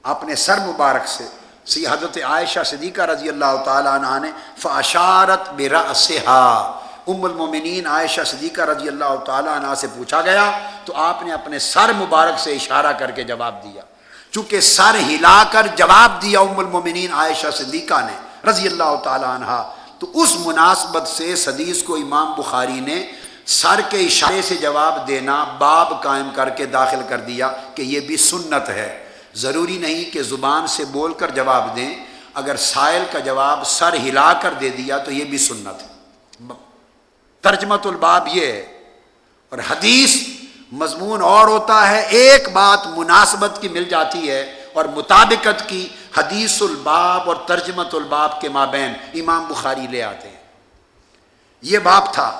اپنے سر مبارک سے حضرت عائشہ صدیقہ رضی اللہ تعالیٰ عنہ نے فاشارت برأسها، ام المومنین عائشہ صدیقہ رضی اللہ تعالیٰ عنہ سے پوچھا گیا تو آپ نے اپنے سر مبارک سے اشارہ کر کے جواب دیا۔ چونکہ سر ہلا کر جواب دیا ام المومنین عائشہ صدیقہ نے رضی اللہ تعالیٰ عنہ، تو اس مناسبت سے اس حدیث کو امام بخاری نے سر کے اشارے سے جواب دینا باب قائم کر کے داخل کر دیا کہ یہ بھی سنت ہے۔ ضروری نہیں کہ زبان سے بول کر جواب دیں، اگر سائل کا جواب سر ہلا کر دے دیا تو یہ بھی سنت ہے۔ ترجمۃ الباب یہ ہے، اور حدیث مضمون اور ہوتا ہے، ایک بات مناسبت کی مل جاتی ہے اور مطابقت کی حدیث الباب اور ترجمۃ الباب کے مابین امام بخاری لے آتے ہیں۔ یہ باب تھا۔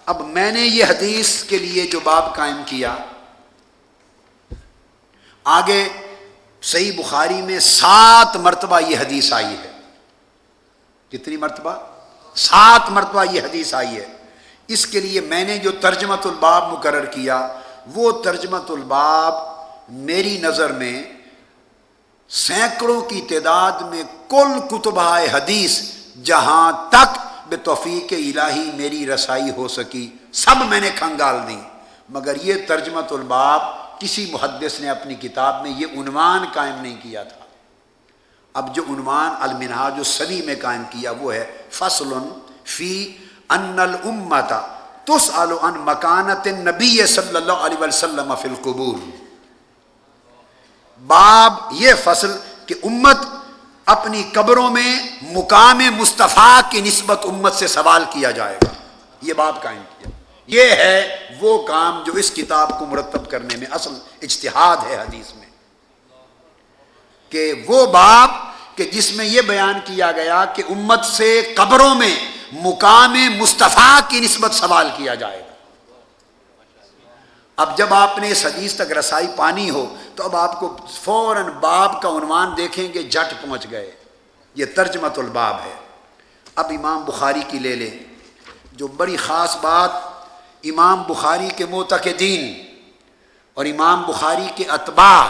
اب میں نے یہ حدیث کے لیے جو باب قائم کیا، آگے صحیح بخاری میں 7 مرتبہ یہ حدیث آئی ہے۔ کتنی مرتبہ؟ 7 مرتبہ یہ حدیث آئی ہے۔ اس کے لیے میں نے جو ترجمۃ الباب مقرر کیا، وہ ترجمۃ الباب میری نظر میں سینکڑوں کی تعداد میں کل کتبہ حدیث جہاں تک بتوفیق الہی میری رسائی ہو سکی سب میں نے کھنگال دی، مگر یہ ترجمۃ الباب کسی محدث نے اپنی کتاب میں یہ عنوان قائم نہیں کیا تھا۔ اب جو عنوان المنہاج الصلی میں قائم کیا وہ ہے فصل فی ان الامۃ تسأل عن مکانۃ النبی صلی اللہ علیہ وسلم فی القبور۔ باب یہ فصل کہ امت اپنی قبروں میں مقام مصطفیٰ کی نسبت امت سے سوال کیا جائے گا، یہ باب قائم کیا۔ یہ ہے وہ کام جو اس کتاب کو مرتب کرنے میں اصل اجتہاد ہے حدیث میں، کہ وہ باب کہ جس میں یہ بیان کیا گیا کہ امت سے قبروں میں مقام مصطفیٰ کی نسبت سوال کیا جائے گا۔ اب جب آپ نے اس حدیث تک رسائی پانی ہو تو اب آپ کو فوراً باب کا عنوان دیکھیں گے، جھٹ پہنچ گئے، یہ ترجمۃ الباب ہے۔ اب امام بخاری کی لے لیں، جو بڑی خاص بات امام بخاری کے معتقدین اور امام بخاری کے اتباع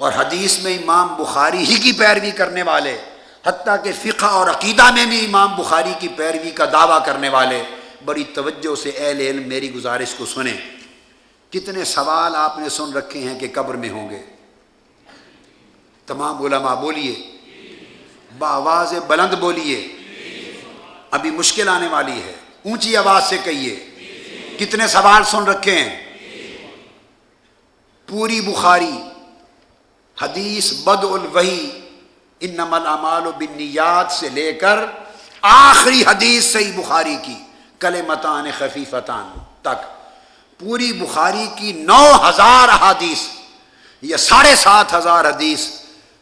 اور حدیث میں امام بخاری ہی کی پیروی کرنے والے، حتیٰ کہ فقہ اور عقیدہ میں بھی امام بخاری کی پیروی کا دعویٰ کرنے والے بڑی توجہ سے اہل علم میری گزارش کو سنیں۔ کتنے سوال آپ نے سن رکھے ہیں کہ قبر میں ہوں گے؟ تمام علماء بولیے، بآواز بلند بولیے، ابھی مشکل آنے والی ہے، اونچی آواز سے کہیے، کتنے سوال سن رکھے ہیں؟ پوری بخاری حدیث بدء الوحی انما الاعمال بالنیات سے لے کر آخری حدیث صحیح بخاری کی کلمتان خفیفتان تک، پوری بخاری کی 9000 احادیث یا 7500 حدیث،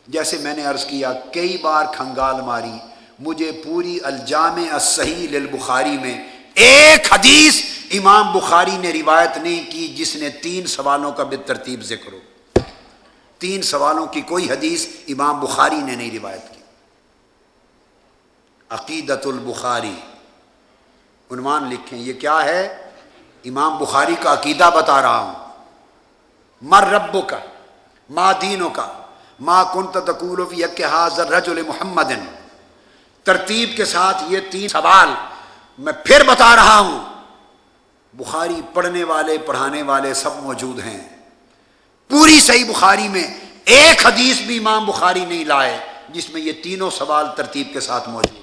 جیسے میں نے عرض کیا کئی بار کھنگال ماری، مجھے پوری الجامع الصحیح للبخاری میں ایک حدیث امام بخاری نے روایت نہیں کی جس نے 3 سوالوں کا بالترتیب ذکر ہو۔ 3 سوالوں کی کوئی حدیث امام بخاری نے نہیں روایت کی۔ عقیدۃ البخاری عنوان لکھیں، یہ کیا ہے؟ امام بخاری کا عقیدہ بتا رہا ہوں۔ مر ربک، ما دینک، ما کنت تقول فی حق ھذا الرجل محمد، ترتیب کے ساتھ یہ 3 سوال میں پھر بتا رہا ہوں۔ بخاری پڑھنے والے پڑھانے والے سب موجود ہیں، پوری صحیح بخاری میں ایک حدیث بھی امام بخاری نہیں لائے جس میں یہ تینوں سوال ترتیب کے ساتھ موجود ہو۔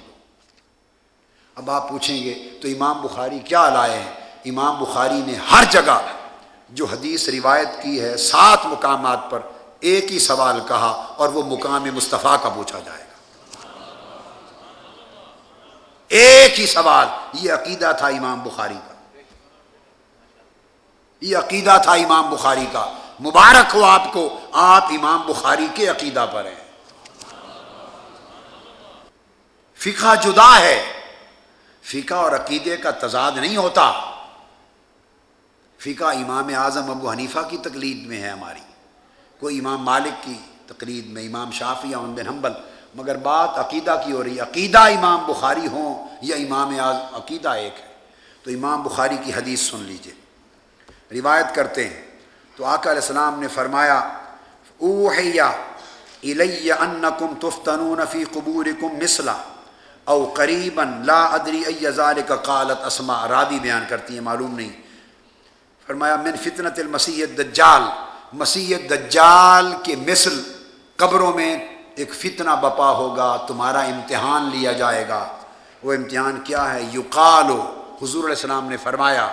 اب آپ پوچھیں گے تو امام بخاری کیا لائے ہیں؟ امام بخاری نے ہر جگہ جو حدیث روایت کی ہے 7 مقامات پر ایک ہی سوال کہا، اور وہ مقام مصطفیٰ کا پوچھا جائے گا۔ ایک ہی سوال، یہ عقیدہ تھا امام بخاری کا، یہ عقیدہ تھا امام بخاری کا۔ مبارک ہو آپ کو، آپ امام بخاری کے عقیدہ پر ہیں۔ فقہ جدا ہے، فقہ اور عقیدے کا تضاد نہیں ہوتا۔ فقہ امام اعظم ابو حنیفہ کی تقلید میں ہے ہماری، کوئی امام مالک کی تقلید میں، امام شافعی احمد بن حنبل، مگر بات عقیدہ کی ہو رہی ہے۔ عقیدہ امام بخاری ہوں یا امام اعظم، عقیدہ ایک ہے۔ تو امام بخاری کی حدیث سن لیجئے، روایت کرتے ہیں تو آقا علیہ السلام نے فرمایا اوحی الی انکم تفتنون فی قبورکم مثلا او قریبا لا ادری ای ذالک قالت اسماء، راوی بیان کرتی ہیں معلوم نہیں، فرمایا من فتنۃ المسیح الدجال، مسیح دجال کے مثل قبروں میں ایک فتنہ بپا ہوگا، تمہارا امتحان لیا جائے گا۔ وہ امتحان کیا ہے؟ یقال، حضور علیہ السلام نے فرمایا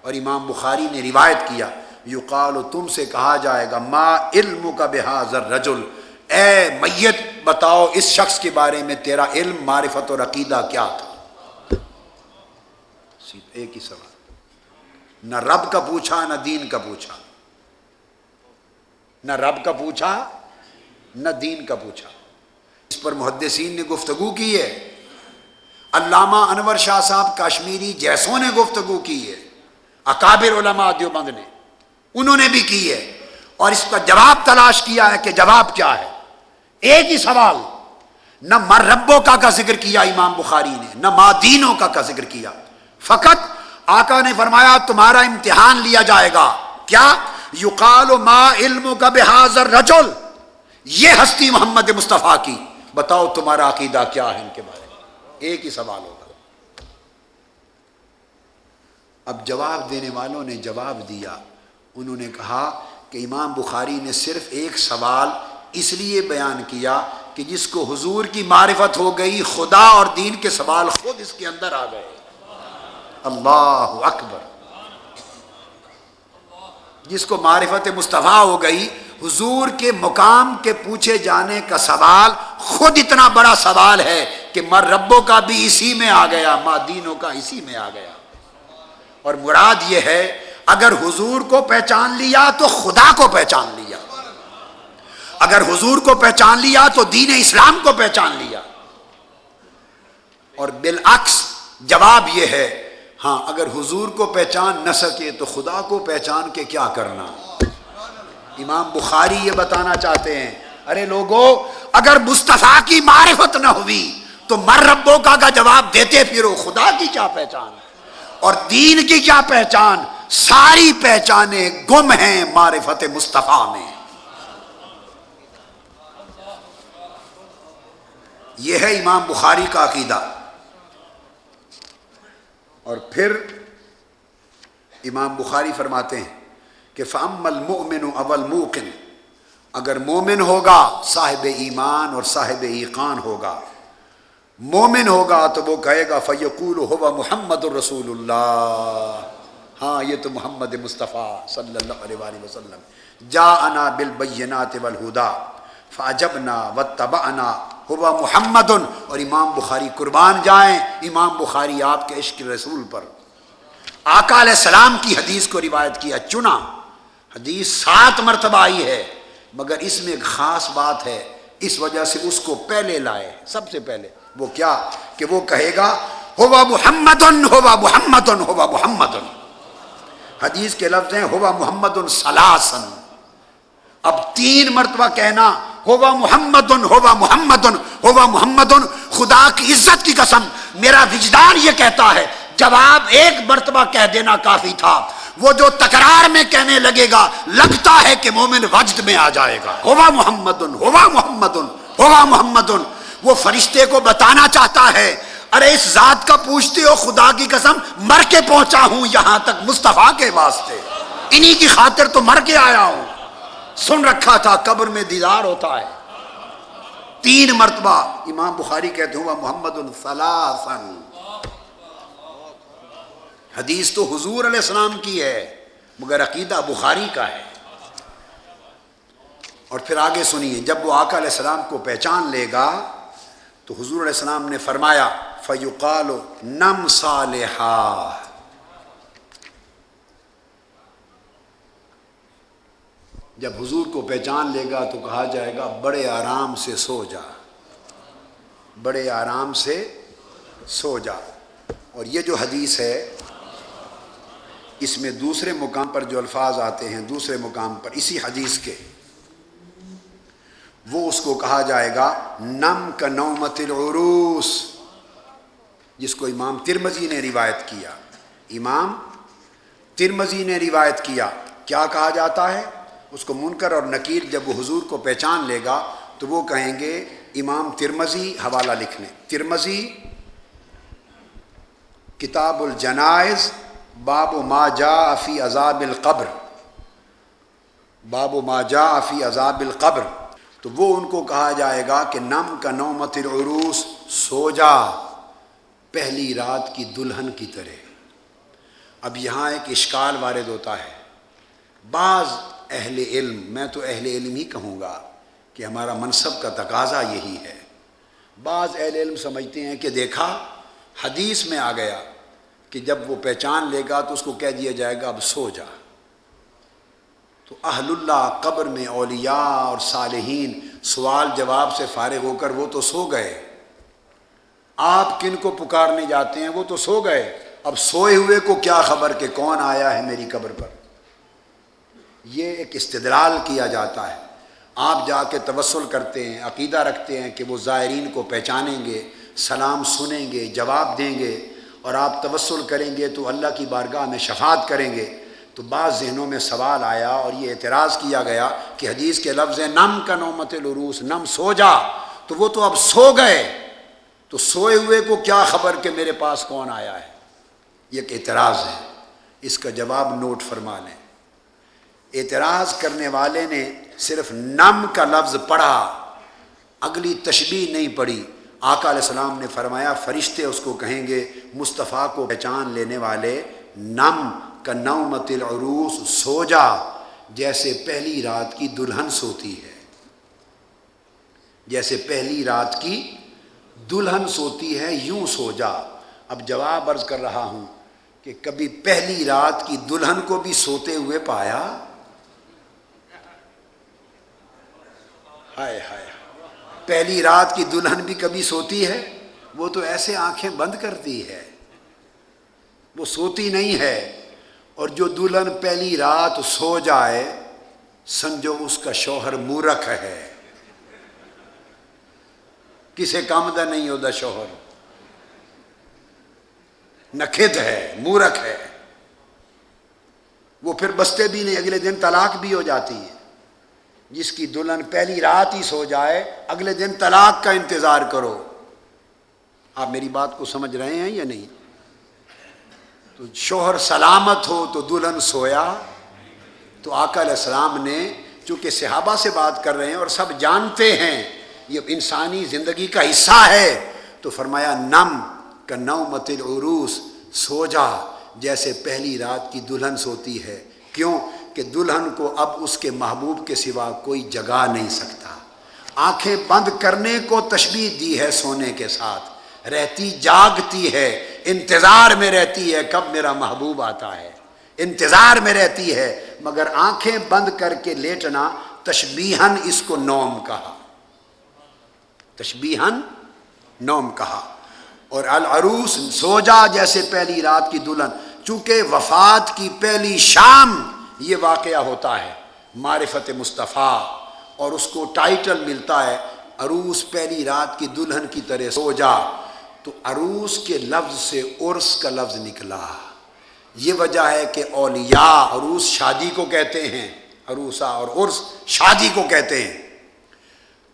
اور امام بخاری نے روایت کیا، یقال، تم سے کہا جائے گا ما علمک بہذا الرجل، اے میت بتاؤ اس شخص کے بارے میں تیرا علم، معرفت اور عقیدہ کیا تھا؟ ایک ہی سوال، نہ رب کا پوچھا نہ دین کا پوچھا، نہ رب کا پوچھا نہ دین کا پوچھا۔ اس پر محدثین نے گفتگو کی ہے، علامہ انور شاہ صاحب کاشمیری جیسوں نے گفتگو کی ہے، اکابر علماء دیوبند نے، انہوں نے بھی کی ہے، اور اس کا جواب تلاش کیا ہے کہ جواب کیا ہے۔ ایک ہی سوال، نہ مر ربوں کا ذکر کیا امام بخاری نے، نہ ما دینوں کا ذکر کیا، فقط آقا نے فرمایا تمہارا امتحان لیا جائے گا، کیا؟ یقال ما علمک بہذا الرجل، یہ ہستی محمد مصطفیٰ کی، بتاؤ تمہارا عقیدہ کیا ہے ان کے بارے میں۔ ایک ہی سوال ہوگا۔ اب جواب دینے والوں نے جواب دیا، انہوں نے کہا کہ امام بخاری نے صرف ایک سوال اس لیے بیان کیا کہ جس کو حضور کی معرفت ہو گئی، خدا اور دین کے سوال خود اس کے اندر آ گئے۔ اللہ اکبر! جس کو معرفت مصطفیٰ ہو گئی، حضور کے مقام کے پوچھے جانے کا سوال خود اتنا بڑا سوال ہے کہ مر ربوں کا بھی اسی میں آ گیا، ما دینوں کا اسی میں آ گیا۔ اور مراد یہ ہے اگر حضور کو پہچان لیا تو خدا کو پہچان لیا، اگر حضور کو پہچان لیا تو دین اسلام کو پہچان لیا۔ اور بالعکس جواب یہ ہے، ہاں اگر حضور کو پہچان نہ سکے تو خدا کو پہچان کے کیا کرنا۔ امام بخاری یہ بتانا چاہتے ہیں، ارے لوگو اگر مصطفیٰ کی معرفت نہ ہوئی تو مر ربوں کا جواب دیتے پھرو، خدا کی کیا پہچان اور دین کی کیا پہچان؟ ساری پہچانیں گم ہیں معرفت مصطفیٰ میں۔ یہ ہے امام بخاری کا عقیدہ۔ اور پھر امام بخاری فرماتے ہیں کہ فَأَمَّا الْمُؤْمِنُ أَوَ الْمُوقِنُ، اگر مومن ہوگا صاحب ایمان اور صاحب ایقان ہوگا، مومن ہوگا تو وہ کہے گا فَيَقُولُ هُوَ مُحَمَّدٌ رسول اللہ، ہاں یہ تو محمد مصطفیٰ صلی اللہ علیہ وآلہ وسلم جاءنا بالبینات والہدا فعجبنا واتبعنا هو محمد۔ اور امام بخاری قربان جائیں، امام بخاری آپ کے عشق رسول پر آقا علیہ السلام کی حدیث کو روایت کیا، چنا حدیث 7 مرتبہ آئی ہے، مگر اس میں ایک خاص بات ہے، اس وجہ سے اس کو پہلے لائے، سب سے پہلے۔ وہ کیا کہ وہ کہے گا ہوا محمد، ہوا محمد، ہوا محمد۔ حدیث کے لفظ ہیں ہوا محمد ثلاثا، اب 3 مرتبہ کہنا ہوا محمد، ہوا محمد، ہوا محمد۔ خدا کی عزت کی قسم میرا وجدان یہ کہتا ہے جواب 1 مرتبہ کہہ دینا کافی تھا، وہ جو تکرار میں کہنے لگے گا لگتا ہے کہ مومن وجد میں آ جائے گا، ہوا محمد، ہوا محمد، ہوا محمد۔ وہ فرشتے کو بتانا چاہتا ہے ارے اس ذات کا پوچھتے ہو، خدا کی قسم مر کے پہنچا ہوں یہاں تک مصطفیٰ کے واسطے، انہی کی خاطر تو مر کے آیا ہوں، سن رکھا تھا قبر میں دیدار ہوتا ہے۔ 3 مرتبہ امام بخاری کہتے ہوا محمد ثلاثا۔ حدیث تو حضور علیہ السلام کی ہے مگر عقیدہ بخاری کا ہے۔ اور پھر آگے سنیے، جب وہ آقا علیہ السلام کو پہچان لے گا تو حضور علیہ السلام نے فرمایا فَيُقَالُ نَمْ صَالِحًا، جب حضور کو پہچان لے گا تو کہا جائے گا بڑے آرام سے سو جا، بڑے آرام سے سو جا۔ اور یہ جو حدیث ہے اس میں دوسرے مقام پر جو الفاظ آتے ہیں، دوسرے مقام پر اسی حدیث کے، وہ اس کو کہا جائے گا نم کا نومت العروس، جس کو امام ترمذی نے روایت کیا، امام ترمذی نے روایت کیا۔ کیا کہا جاتا ہے اس کو؟ منکر اور نکیر جب وہ حضور کو پہچان لے گا تو وہ کہیں گے امام ترمذی حوالہ لکھ لیں، ترمذی کتاب الجنائز باب ما جاء فی عذاب القبر، باب ما جاء فی عذاب القبر، تو وہ ان کو کہا جائے گا کہ نم کا نومت العروس، سو جا پہلی رات کی دلہن کی طرح۔ اب یہاں ایک اشکال وارد ہوتا ہے، بعض اہل علم، میں تو اہل علم ہی کہوں گا کہ ہمارا منصب کا تقاضا یہی ہے، بعض اہل علم سمجھتے ہیں کہ دیکھا حدیث میں آ گیا کہ جب وہ پہچان لے گا تو اس کو کہہ دیا جائے گا اب سو جا، تو اہل اللہ قبر میں اولیاء اور صالحین سوال جواب سے فارغ ہو کر وہ تو سو گئے، آپ کن کو پکارنے جاتے ہیں وہ تو سو گئے، اب سوئے ہوئے کو کیا خبر کہ کون آیا ہے میری قبر پر۔ یہ ایک استدلال کیا جاتا ہے، آپ جا کے توسل کرتے ہیں، عقیدہ رکھتے ہیں کہ وہ زائرین کو پہچانیں گے، سلام سنیں گے، جواب دیں گے، اور آپ توسل کریں گے تو اللہ کی بارگاہ میں شفاعت کریں گے۔ تو بعض ذہنوں میں سوال آیا اور یہ اعتراض کیا گیا کہ حدیث کے لفظ ہیں نم کا نومت العروس، نم سو جا، تو وہ تو اب سو گئے، تو سوئے ہوئے کو کیا خبر کہ میرے پاس کون آیا ہے۔ یہ ایک اعتراض ہے، اس کا جواب نوٹ فرما لیں۔ اعتراض کرنے والے نے صرف نم کا لفظ پڑھا، اگلی تشبیہ نہیں پڑھی۔ آقا علیہ السلام نے فرمایا فرشتے اس کو کہیں گے مصطفیٰ کو پہچان لینے والے، نم کا نومت العروس، سو جا جیسے پہلی رات کی دلہن سوتی ہے، جیسے پہلی رات کی دلہن سوتی ہے یوں سو جا۔ اب جواب عرض کر رہا ہوں کہ کبھی پہلی رات کی دلہن کو بھی سوتے ہوئے پایا؟ ہائے ہائے، پہلی رات کی دلہن بھی کبھی سوتی ہے؟ وہ تو ایسے آنکھیں بند کرتی ہے، وہ سوتی نہیں ہے۔ اور جو دلہن پہلی رات سو جائے سمجھو اس کا شوہر مورکھ ہے، کسے کام دا نہیں ہوتا، شوہر نکھد ہے، مورکھ ہے، وہ پھر بستے بھی نہیں، اگلے دن طلاق بھی ہو جاتی ہے۔ جس کی دلہن پہلی رات ہی سو جائے اگلے دن طلاق کا انتظار کرو۔ آپ میری بات کو سمجھ رہے ہیں یا نہیں؟ تو شوہر سلامت ہو تو دلہن سویا، تو آقا علیہ السلام نے چونکہ صحابہ سے بات کر رہے ہیں اور سب جانتے ہیں یہ انسانی زندگی کا حصہ ہے، تو فرمایا نم کا نومت العروس، سو جا جیسے پہلی رات کی دلہن سوتی ہے۔ کیوں کہ دلہن کو اب اس کے محبوب کے سوا کوئی جگا نہیں سکتا۔ آنکھیں بند کرنے کو تشبیہ دی ہے سونے کے ساتھ، رہتی جاگتی ہے، انتظار میں رہتی ہے کب میرا محبوب آتا ہے، انتظار میں رہتی ہے، مگر آنکھیں بند کر کے لیٹنا تشبیہن اس کو نوم کہا، تشبیہن نوم کہا۔ اور العروس، سو جا جیسے پہلی رات کی دلہن، چونکہ وفات کی پہلی شام یہ واقعہ ہوتا ہے معرفت مصطفیٰ، اور اس کو ٹائٹل ملتا ہے عروس پہلی رات کی دلہن کی طرح سو جا، تو عروس کے لفظ سے عرس کا لفظ نکلا۔ یہ وجہ ہے کہ اولیاء عروس شادی کو کہتے ہیں، عروسہ اور عرس شادی کو کہتے ہیں۔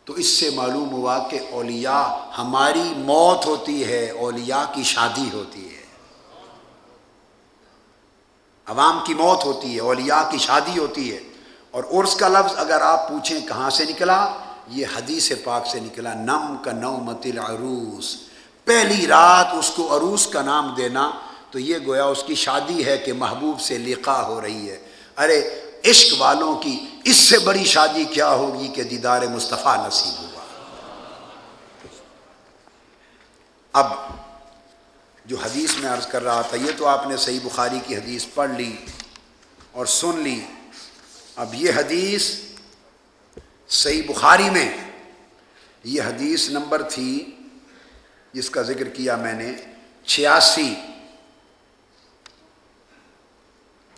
تو اس سے معلوم ہوا کہ اولیاء، ہماری موت ہوتی ہے، اولیاء کی شادی ہوتی ہے، عوام کی موت ہوتی ہے، اولیاء کی شادی ہوتی ہے۔ اور عرس کا لفظ اگر آپ پوچھیں کہاں سے نکلا، یہ حدیث پاک سے نکلا، نم کا نومت العروس، پہلی رات اس کو عروس کا نام دینا تو یہ گویا اس کی شادی ہے کہ محبوب سے لقاء ہو رہی ہے۔ ارے عشق والوں کی اس سے بڑی شادی کیا ہوگی کہ دیدار مصطفیٰ نصیب ہوا۔ اب جو حدیث میں عرض کر رہا تھا، یہ تو آپ نے صحیح بخاری کی حدیث پڑھ لی اور سن لی۔ اب یہ حدیث صحیح بخاری میں، یہ حدیث نمبر تھی جس کا ذکر کیا میں نے 86،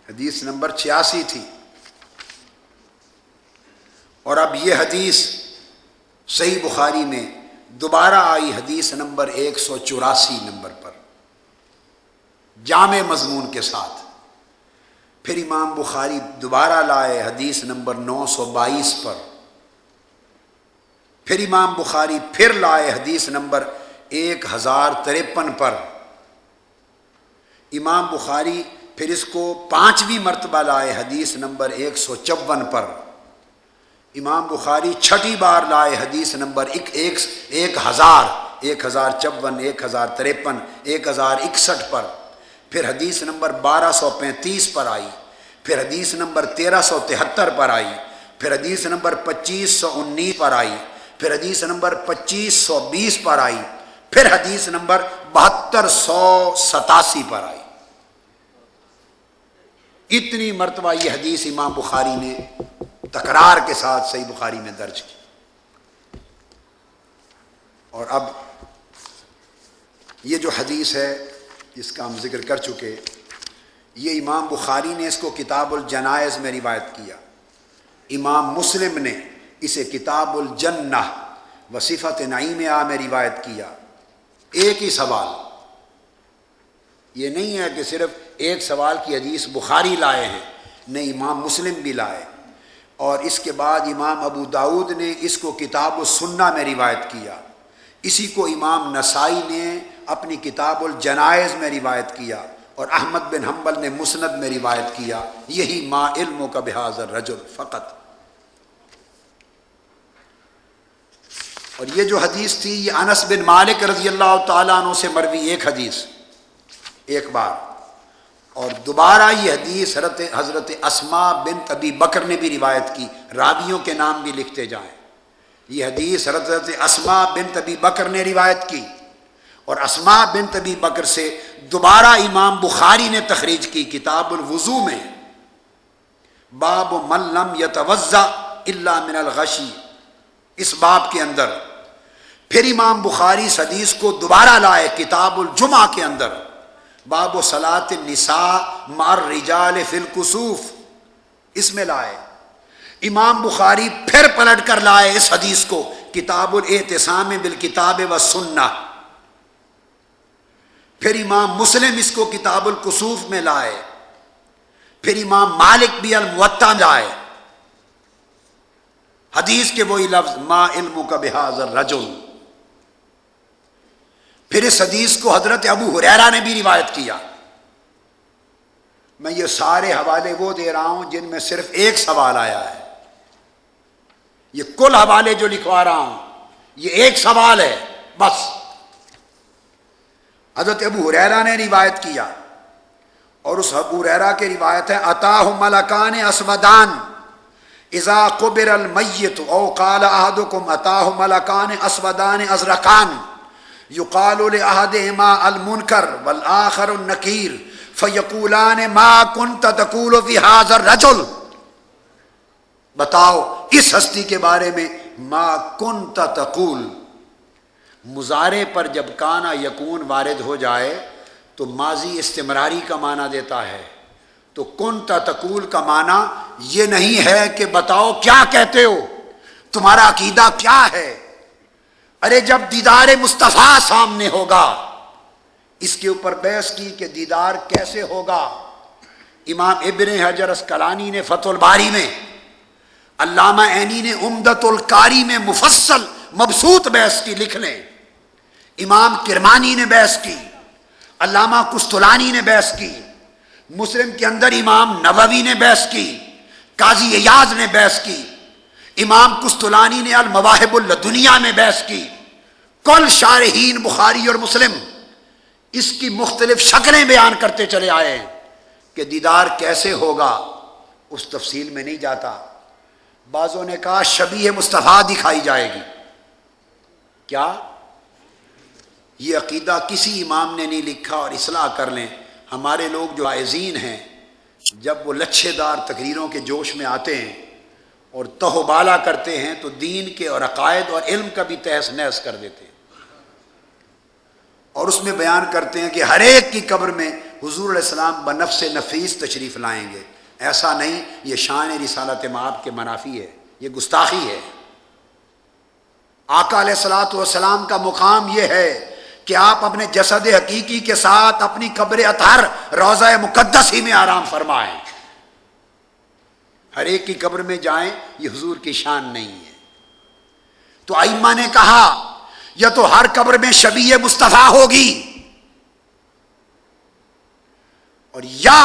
حدیث نمبر 86 تھی۔ اور اب یہ حدیث صحیح بخاری میں دوبارہ آئی حدیث نمبر 184 نمبر پر، جامع مضمون کے ساتھ۔ پھر امام بخاری دوبارہ لائے حدیث نمبر 922 پر، پھر امام بخاری پھر لائے حدیث نمبر 1053 پر. امام بخاری پھر اس کو 5ویں مرتبہ لائے حدیث نمبر 154 پر. امام بخاری 6ٹھی بار لائے حدیث نمبر 1054 1053 1061 پر. پھر حدیث نمبر 1235 پر آئی. پھر حدیث نمبر 1373 پر آئی. پھر حدیث نمبر 2519 پر آئی. پھر حدیث نمبر 2520 پر آئی. پھر حدیث نمبر 7287 پر آئی. اتنی مرتبہ یہ حدیث امام بخاری نے تکرار کے ساتھ صحیح بخاری میں درج کی. اور اب یہ جو حدیث ہے جس کا ہم ذکر کر چکے، یہ امام بخاری نے اس کو کتاب الجنائز میں روایت کیا. امام مسلم نے اسے کتاب الجنہ و صفت نعیمہا میں روایت کیا. ایک ہی سوال، یہ نہیں ہے کہ صرف ایک سوال کی حدیث بخاری لائے ہیں، نہیں، امام مسلم بھی لائے. اور اس کے بعد امام ابو داؤد نے اس کو کتاب السنہ میں روایت کیا. اسی کو امام نسائی نے اپنی کتاب الجنائز میں روایت کیا، اور احمد بن حنبل نے مسند میں روایت کیا. یہی ما علم کا بہذا الرجل فقط. اور یہ جو حدیث تھی یہ انس بن مالک رضی اللہ تعالیٰ عنہ سے مروی ایک حدیث ایک بار، اور دوبارہ یہ حدیث حضرت اسماء بنت ابی بکر نے بھی روایت کی. راویوں کے نام بھی لکھتے جائیں. یہ حدیث حضرت اسماء بنت ابی بکر نے روایت کی، اور اسماء بنت ابی بکر سے دوبارہ امام بخاری نے تخریج کی کتاب الوضو میں، باب من لم یتوضا الا من الغشی، اس باب کے اندر. پھر امام بخاری اس حدیث کو دوبارہ لائے کتاب الجمعہ کے اندر، باب صلاۃ النساء مع الرجال فی الکسوف، اس میں لائے. امام بخاری پھر پلٹ کر لائے اس حدیث کو کتاب الاعتصام بالکتاب والسنہ. پھر امام مسلم اس کو کتاب الکسوف میں لائے. پھر امام مالک بھی الموطا لائے. حدیث کے وہی لفظ ما علمک بہذا الرجل. پھر اس حدیث کو حضرت ابو ہریرہ نے بھی روایت کیا. میں یہ سارے حوالے وہ دے رہا ہوں جن میں صرف ایک سوال آیا ہے. یہ کل حوالے جو لکھوا رہا ہوں یہ ایک سوال ہے بس. حضرت ابو ہریرہ نے روایت کیا، اور اس ابو ہریرہ کی روایت ہے اتاہ ملکان اسودان اذا قبر المیت، او قال احدکم اتاہ ملکان اسودان ازرقان یقال لاحدہما المنکر والآخر النکیر فیقولان ما کنت تقول فی ھذا الرجل. بتاؤ اس ہستی کے بارے میں ما کنت تقول. مضارع پر جب کانا یکون وارد ہو جائے تو ماضی استمراری کا معنی دیتا ہے. تو کنت تقول کا معنی یہ نہیں ہے کہ بتاؤ کیا کہتے ہو، تمہارا عقیدہ کیا ہے. ارے جب دیدار مصطفیٰ سامنے ہوگا، اس کے اوپر بحث کی کہ دیدار کیسے ہوگا. امام ابن حجر اسقلانی نے فتح الباری میں، علامہ عینی نے عمدۃ القاری میں مفصل مبسوط بحث کی، لکھ لیں. امام کرمانی نے بحث کی، علامہ قسطلانی نے بحث کی، مسلم کے اندر امام نووی نے بحث کی، قاضی ایاز نے بحث کی، امام قسطلانی نے المواہب اللدنیہ میں بحث کی. کل شارحین بخاری اور مسلم اس کی مختلف شکلیں بیان کرتے چلے آئے ہیں کہ دیدار کیسے ہوگا. اس تفصیل میں نہیں جاتا. بعضوں نے کہا شبیہ مصطفیٰ دکھائی جائے گی. کیا یہ عقیدہ کسی امام نے نہیں لکھا؟ اور اصلاح کر لیں، ہمارے لوگ جو عائزین ہیں جب وہ لچھے دار تقریروں کے جوش میں آتے ہیں اور تہ بالا کرتے ہیں تو دین کے اور عقائد اور علم کا بھی تہس نہس کر دیتے ہیں، اور اس میں بیان کرتے ہیں کہ ہر ایک کی قبر میں حضور علیہ السلام بنفس نفیس تشریف لائیں گے. ایسا نہیں، یہ شان رسالت مآب کے منافی ہے، یہ گستاخی ہے. آقا علیہ الصلوۃ والسلام کا مقام یہ ہے کہ آپ اپنے جسد حقیقی کے ساتھ اپنی قبر اطہر روضہ مقدس ہی میں آرام فرمائیں. ہر ایک کی قبر میں جائیں، یہ حضور کی شان نہیں ہے. تو ائمہ نے کہا یا تو ہر قبر میں شبیہ مصطفیٰ ہوگی، اور یا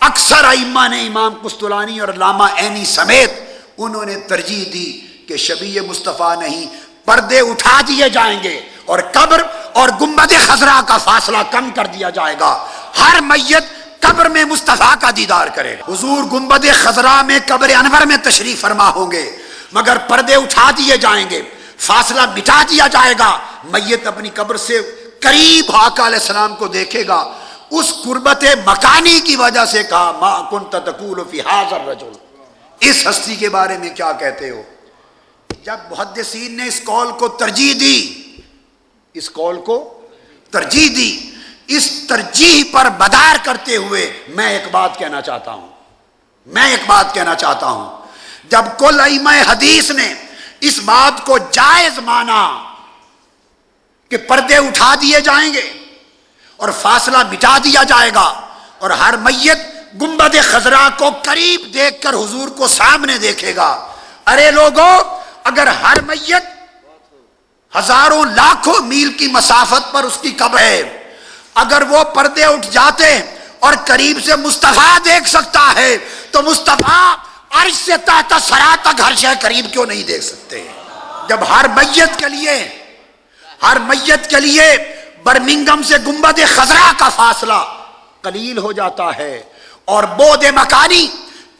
اکثر ائمہ نے، امام قسطلانی اور علامہ عینی سمیت، انہوں نے ترجیح دی کہ شبیہ مصطفیٰ نہیں، پردے اٹھا دیے جائیں گے اور قبر اور گنبد خضرا کا فاصلہ کم کر دیا جائے گا، ہر میت قبر میں مصطفیٰ کا دیدار کرے گا۔ حضور گنبد خضرا میں قبر انور میں تشریف فرما ہوں گے، مگر پردے اٹھا دیے جائیں گے، فاصلہ مٹا دیا جائے گا، میت اپنی قبر سے قریب آقا علیہ السلام کو دیکھے گا۔ اس قربت مکانی کی وجہ سے کہا ما کنت تقول فی ھذا الرجل، اس ہستی کے بارے میں کیا کہتے ہو؟ جب محدثین نے اس قول کو ترجیح دی، اس قول کو ترجیح دی، اس ترجیح پر مدار کرتے ہوئے میں ایک بات کہنا چاہتا ہوں، جب کل ائمہ حدیث نے اس بات کو جائز مانا کہ پردے اٹھا دیے جائیں گے اور فاصلہ مٹا دیا جائے گا اور ہر میت گنبد خضرا کو قریب دیکھ کر حضور کو سامنے دیکھے گا، ارے لوگوں، اگر ہر میت ہزاروں لاکھوں میل کی مسافت پر اس کی قبر ہے، اگر وہ پردے اٹھ جاتے اور قریب سے مصطفیٰ دیکھ سکتا ہے تو مصطفیٰ عرش سے تحت ثری تک ہر شے قریب کیوں نہیں دیکھ سکتے؟ جب ہر میت کے لیے برمنگم سے گنبد خضرا کا فاصلہ قلیل ہو جاتا ہے اور بعد مکانی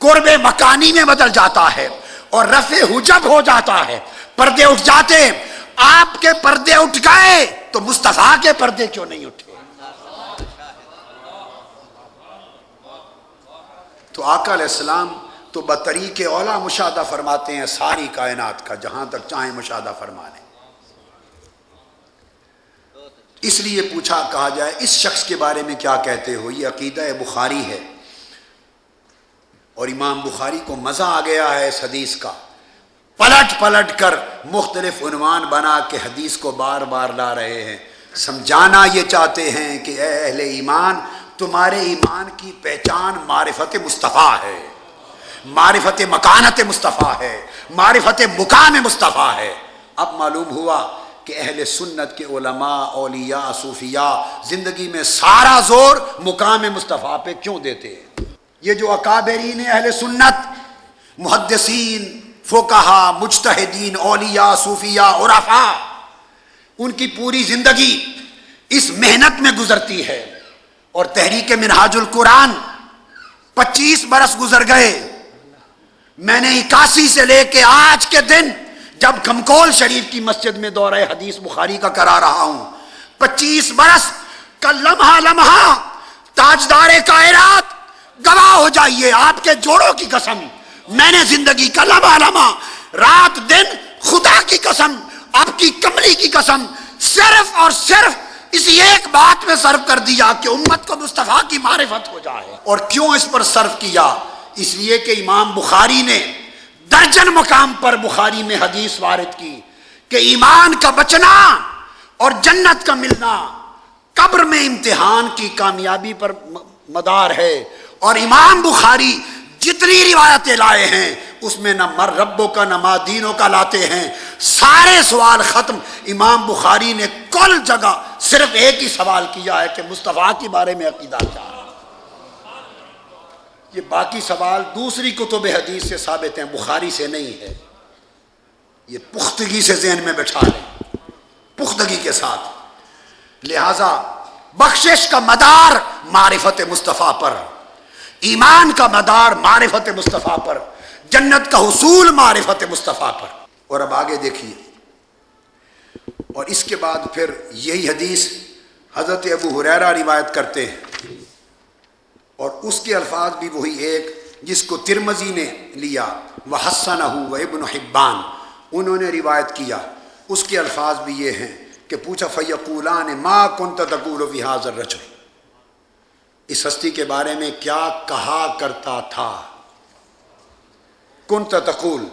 قرب مکانی میں بدل جاتا ہے اور رفع حجب ہو جاتا ہے، پردے اٹھ جاتے، آپ کے پردے اٹھ گئے تو مصطفیٰ کے پردے کیوں نہیں اٹھے؟ تو آقا علیہ السلام تو بطریق اولا مشاہدہ فرماتے ہیں ساری کائنات کا، جہاں تک چاہیں مشاہدہ فرما لیں۔ اس لیے کہا جائے اس شخص کے بارے میں کیا کہتے ہو؟ یہ عقیدہ بخاری ہے، اور امام بخاری کو مزہ آ گیا ہے اس حدیث کا، پلٹ کر مختلف عنوان بنا کے حدیث کو بار بار لا رہے ہیں، سمجھانا یہ چاہتے ہیں کہ اے اہل ایمان، تمہارے ایمان کی پہچان معرفت مصطفیٰ ہے، معرفت مکانت مصطفیٰ ہے، معرفت مقام مصطفیٰ ہے۔ اب معلوم ہوا کہ اہل سنت کے علماء، اولیاء، صوفیاء زندگی میں سارا زور مقام مصطفیٰ پہ کیوں دیتے ہیں؟ یہ جو اکابرین اہل سنت، محدثین، فقہا، مجتہدین، اولیاء، صوفیاء، عرفاء، ان کی پوری زندگی اس محنت میں گزرتی ہے، اور تحریک منہاج القرآن 25 برس گزر گئے، میں نے 81 سے لے کے آج کے دن جب کھمکول شریف کی مسجد میں دورہ حدیث بخاری کا کرا رہا ہوں، 25 برس کا لمحہ تاجدار کائنات گواہ ہو جائیے، آپ کے جوڑوں کی قسم، میں نے زندگی کا لمحہ رات دن، خدا کی قسم، آپ کی کملی کی قسم، صرف اور صرف اسی ایک بات میں صرف کر دیا کہ امت کو مصطفیٰ کی معرفت ہو جائے۔ اور کیوں اس پر صرف کیا؟ اس لیے کہ امام بخاری نے درجن مقام پر بخاری میں حدیث وارد کی کہ ایمان کا بچنا اور جنت کا ملنا قبر میں امتحان کی کامیابی پر مدار ہے، اور امام بخاری جتنی روایتیں لائے ہیں اس میں نہ مر ربوں کا نہ ما دینوں کا لاتے ہیں، سارے سوال ختم۔ امام بخاری نے کل جگہ صرف ایک ہی سوال کیا ہے کہ مصطفیٰ کے بارے میں عقیدہ کیا ہے۔ یہ باقی سوال دوسری کتب حدیث سے ثابت ہیں، بخاری سے نہیں ہے۔ یہ پختگی سے ذہن میں بٹھا لیں، پختگی کے ساتھ۔ لہذا بخشش کا مدار معرفت مصطفیٰ پر، ایمان کا مدار معرفت مصطفیٰ پر، جنت کا حصول معرفت مصطفیٰ پر۔ اور اب آگے دیکھیے، اور اس کے بعد پھر یہی حدیث حضرت ابو ہریرہ روایت کرتے ہیں، اور اس کے الفاظ بھی وہی ایک جس کو ترمذی نے لیا، وحسنہ و ابن حبان، انہوں نے روایت کیا، اس کے الفاظ بھی یہ ہیں کہ پوچھا فیقولان ما کنت تقول فی ھذا الرجل، اس ہستی کے بارے میں کیا کہا کرتا تھا؟ کنت تقول،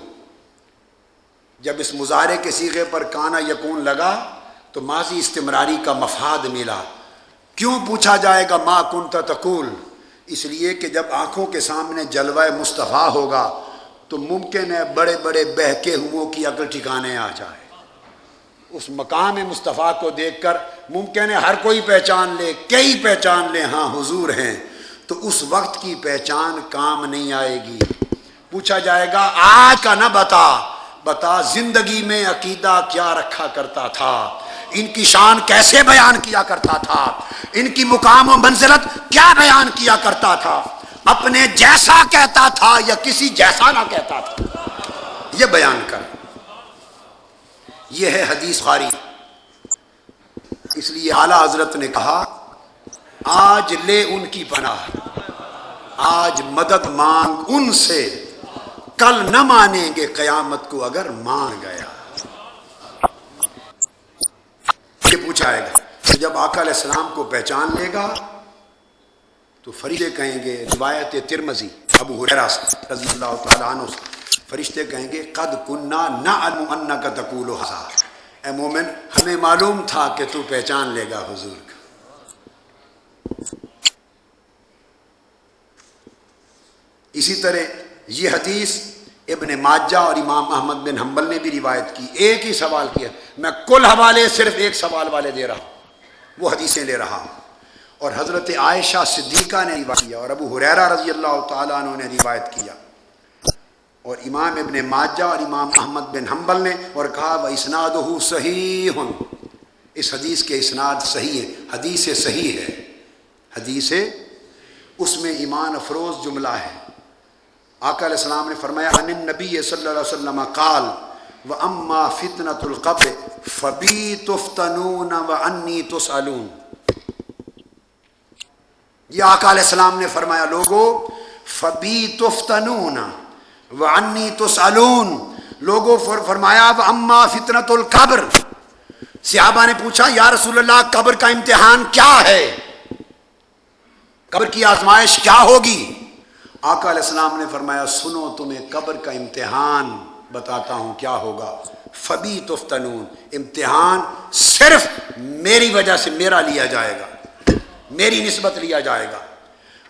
جب اس مضارع کے صیغے پر کانا یکون لگا تو ماضی استمراری کا مفاد ملا۔ کیوں پوچھا جائے گا ما کنت تقول؟ اس لیے کہ جب آنکھوں کے سامنے جلوہ مصطفیٰ ہوگا تو ممکن ہے بڑے بڑے بہکے ہوئوں کی عقل ٹھکانے آ جائے، اس مقام مصطفیٰ کو دیکھ کر ممکن ہے ہر کوئی پہچان لے، کئی پہچان لے ہاں حضور ہیں، تو اس وقت کی پہچان کام نہیں آئے گی۔ پوچھا جائے گا آج کا نہ بتا زندگی میں عقیدہ کیا رکھا کرتا تھا، ان کی شان کیسے بیان کیا کرتا تھا، ان کی مقام و منزلت کیا بیان کیا کرتا تھا، اپنے جیسا کہتا تھا یا کسی جیسا نہ کہتا تھا، یہ بیان کر۔ یہ ہے حدیث بخاری۔ اس لیے اعلیٰ حضرت نے کہا آج لے ان کی پناہ، آج مدد مانگ ان سے، کل نہ مانیں گے قیامت کو اگر مان گیا۔ یہ پوچھا ہے گا کہ جب آقا علیہ السلام کو پہچان لے گا تو فرشتے کہیں گے، روایت ترمذی ابو ہریرہ رضی اللہ تعالیٰ عنہ سے، فرشتے کہیں گے قد کننا نعلم انک تقول ھذا، اے مومن ہمیں معلوم تھا کہ تو پہچان لے گا حضور کا۔ اسی طرح یہ حدیث ابن ماجہ اور امام احمد بن حنبل نے بھی روایت کی، ایک ہی سوال کیا، میں کل حوالے صرف ایک سوال والے دے رہا ہوں، وہ حدیثیں لے رہا ہوں، اور حضرت عائشہ صدیقہ نے روایت کیا اور ابو ہریرہ رضی اللہ تعالیٰ عنہ نے روایت کیا، اور امام ابن ماجہ اور امام احمد بن حنبل نے، اور کہا وَإِسْنَادُهُ صحیح، اس حدیث کے اسناد صحیح ہے، حدیث صحیح ہے، حدیث اس میں ایمان افروز جملہ ہے۔ آقا علیہ السلام نے فرمایا عن النبی صلی اللہ علیہ وسلم قال وَأَمَّا فِتْنَةُ الْقَبْرِ فَبِي تُفْتَنُونَ وَعَنِّي تُسْأَلُونَ، یہ آقا علیہ السلام نے فرمایا لوگو فَبِي تُفْتَنُونَ وَعَنِّي تُسْأَلُونَ، لوگوں فرمایا وَأَمَّا فِتْنَةُ الْقَبْرِ، صحابہ نے پوچھا یا رسول اللہ قبر کا امتحان کیا ہے، قبر کی آزمائش کیا ہوگی؟ آقا علیہ السلام نے فرمایا سنو تمہیں قبر کا امتحان بتاتا ہوں کیا ہوگا، فبی تفتنون، امتحان صرف میری وجہ سے میرا لیا جائے گا، میری نسبت لیا جائے گا،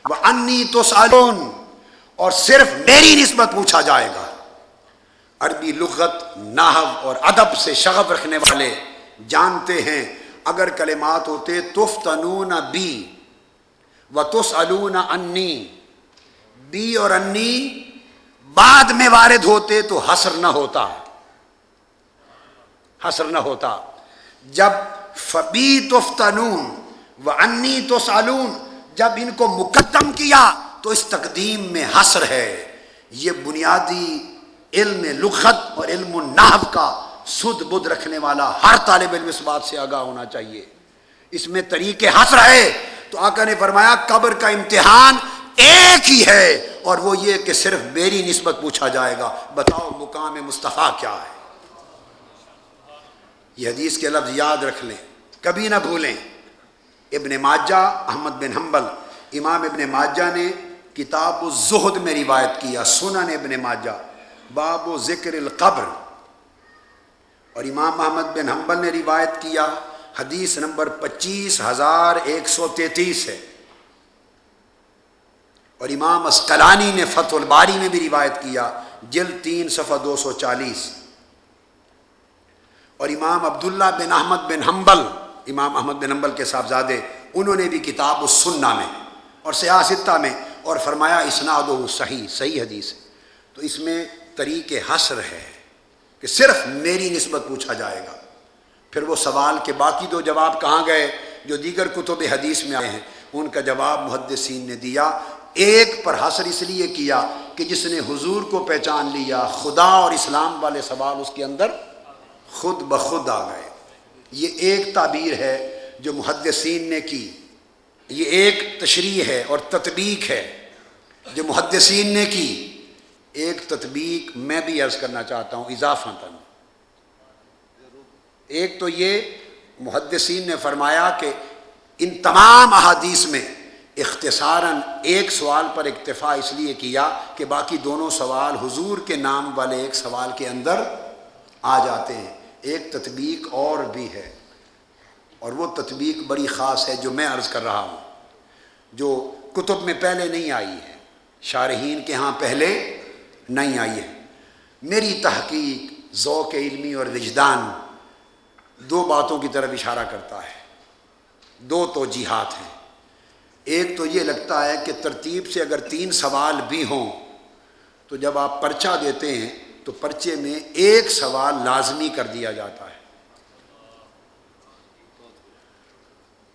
وَأَنِّي تُسْأَلُونَ، اور صرف میری نسبت پوچھا جائے گا۔ عربی لغت، نحو اور ادب سے شغف رکھنے والے جانتے ہیں اگر کلمات ہوتے تفتنون بی وتسألون عنی، بی اور انی بعد میں وارد ہوتے تو حصر نہ ہوتا، حصر نہ ہوتا۔ جب فبی تفتنون وعنی تسألون، جب ان کو مقدم کیا تو اس تقدیم میں حصر ہے۔ یہ بنیادی علم لغت اور علم النحو کا سدھ بدھ رکھنے والا ہر طالب علم اس بات سے آگاہ ہونا چاہیے، اس میں طریق حصر ہے۔ تو آقا نے فرمایا قبر کا امتحان ایک ہی ہے، اور وہ یہ کہ صرف میری نسبت پوچھا جائے گا، بتاؤ مقام مصطفیٰ کیا ہے۔ یہ حدیث کے لفظ یاد رکھ لیں، کبھی نہ بھولیں۔ ابن ماجہ، احمد بن حنبل، امام ابن ماجہ نے کتاب الزہد میں روایت کیا، سنن ابن ماجہ باب ذکر القبر، اور امام احمد بن حنبل نے روایت کیا حدیث نمبر 25,133 ہے، اور امام اسقلانی نے فتح الباری میں بھی روایت کیا جلد 3 صفحہ 240، اور امام عبداللہ بن احمد بن حنبل، امام احمد بن حنبل کے صاحبزادے، انہوں نے بھی کتاب السنہ میں اور سیاہ ستہ میں، اور فرمایا اسنادہ صحیح، صحیح حدیث ہے۔ تو اس میں طریق حصر ہے کہ صرف میری نسبت پوچھا جائے گا۔ پھر وہ سوال کے باقی دو جواب کہاں گئے جو دیگر کتب حدیث میں آئے ہیں، ان کا جواب محدثین نے دیا۔ ایک پر حصر اس لیے کیا کہ جس نے حضور کو پہچان لیا، خدا اور اسلام والے سوال اس کے اندر خود بخود آ گئے۔ یہ ایک تعبیر ہے جو محدثین نے کی، یہ ایک تشریح ہے اور تطبیق ہے جو محدثین نے کی۔ ایک تطبیق میں بھی عرض کرنا چاہتا ہوں اضافتاً۔ ایک تو یہ محدثین نے فرمایا کہ ان تمام احادیث میں اختصاراً ایک سوال پر اکتفا اس لیے کیا کہ باقی دونوں سوال حضور کے نام والے ایک سوال کے اندر آ جاتے ہیں۔ ایک تطبیق اور بھی ہے، اور وہ تطبیق بڑی خاص ہے جو میں عرض کر رہا ہوں، جو کتب میں پہلے نہیں آئی ہے، شارحین کے ہاں پہلے نہیں آئی ہے۔ میری تحقیق، ذوق علمی اور وجدان دو باتوں کی طرف اشارہ کرتا ہے، دو توجیہات ہیں۔ ایک تو یہ لگتا ہے کہ ترتیب سے اگر 3 سوال بھی ہوں تو جب آپ پرچہ دیتے ہیں تو پرچے میں ایک سوال لازمی کر دیا جاتا ہے،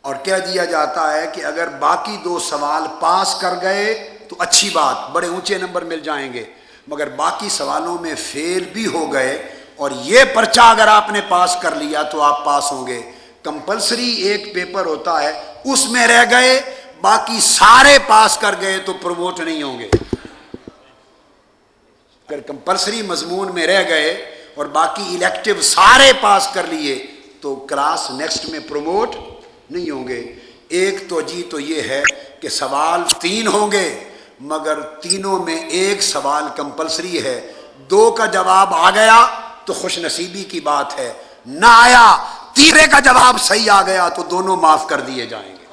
اور کہہ دیا جاتا ہے کہ اگر باقی 2 سوال پاس کر گئے تو اچھی بات، بڑے اونچے نمبر مل جائیں گے، مگر باقی سوالوں میں فیل بھی ہو گئے اور یہ پرچہ اگر آپ نے پاس کر لیا تو آپ پاس ہوں گے۔ کمپلسری ایک پیپر ہوتا ہے، اس میں رہ گئے، باقی سارے پاس کر گئے تو پروموٹ نہیں ہوں گے۔ اگر کمپلسری مضمون میں رہ گئے اور باقی الیکٹیو سارے پاس کر لیے تو کلاس نیکسٹ میں پروموٹ نہیں ہوں گے۔ ایک توجیہ تو یہ ہے کہ سوال 3 ہوں گے مگر تینوں میں ایک سوال کمپلسری ہے، 2 کا جواب آ گیا تو خوش نصیبی کی بات ہے، نہ آیا تیسرے کا جواب صحیح آ گیا تو دونوں معاف کر دیے جائیں گے۔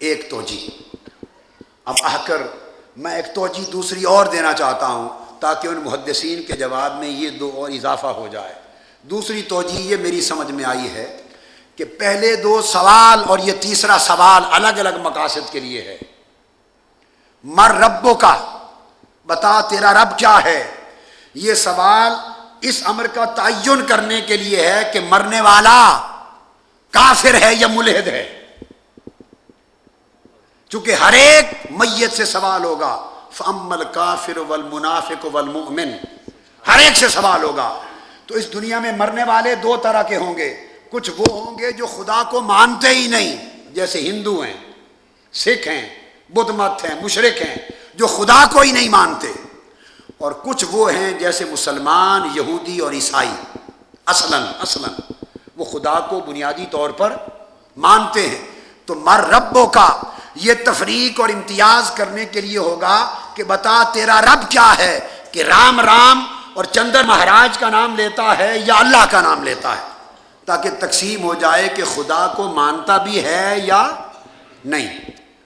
ایک توجیہ۔ اب آ کر میں ایک توجیہ دوسری اور دینا چاہتا ہوں تاکہ ان محدثین کے جواب میں یہ 2 اور اضافہ ہو جائے۔ دوسری توجیہ یہ میری سمجھ میں آئی ہے کہ پہلے 2 سوال اور یہ تیسرا سوال الگ الگ مقاصد کے لیے ہے۔ مر ربو کا، بتا تیرا رب کیا ہے، یہ سوال اس امر کا تعین کرنے کے لیے ہے کہ مرنے والا کافر ہے یا ملحد ہے، چونکہ ہر ایک میت سے سوال ہوگا، فَأَمَّا الْكَافِرُ وَالْمُنَافِقُ وَالْمُؤْمِنُ، ہر ایک سے سوال ہوگا۔ تو اس دنیا میں مرنے والے 2 طرح کے ہوں گے، کچھ وہ ہوں گے جو خدا کو مانتے ہی نہیں، جیسے ہندو ہیں، سکھ ہیں، بدھ مت ہیں، مشرک ہیں، جو خدا کو ہی نہیں مانتے، اور کچھ وہ ہیں جیسے مسلمان، یہودی اور عیسائی، اصلاً وہ خدا کو بنیادی طور پر مانتے ہیں۔ تو مر ربوں کا یہ تفریق اور امتیاز کرنے کے لیے ہوگا کہ بتا تیرا رب کیا ہے، کہ رام رام اور چندر مہاراج کا نام لیتا ہے یا اللہ کا نام لیتا ہے، تاکہ تقسیم ہو جائے کہ خدا کو مانتا بھی ہے یا نہیں۔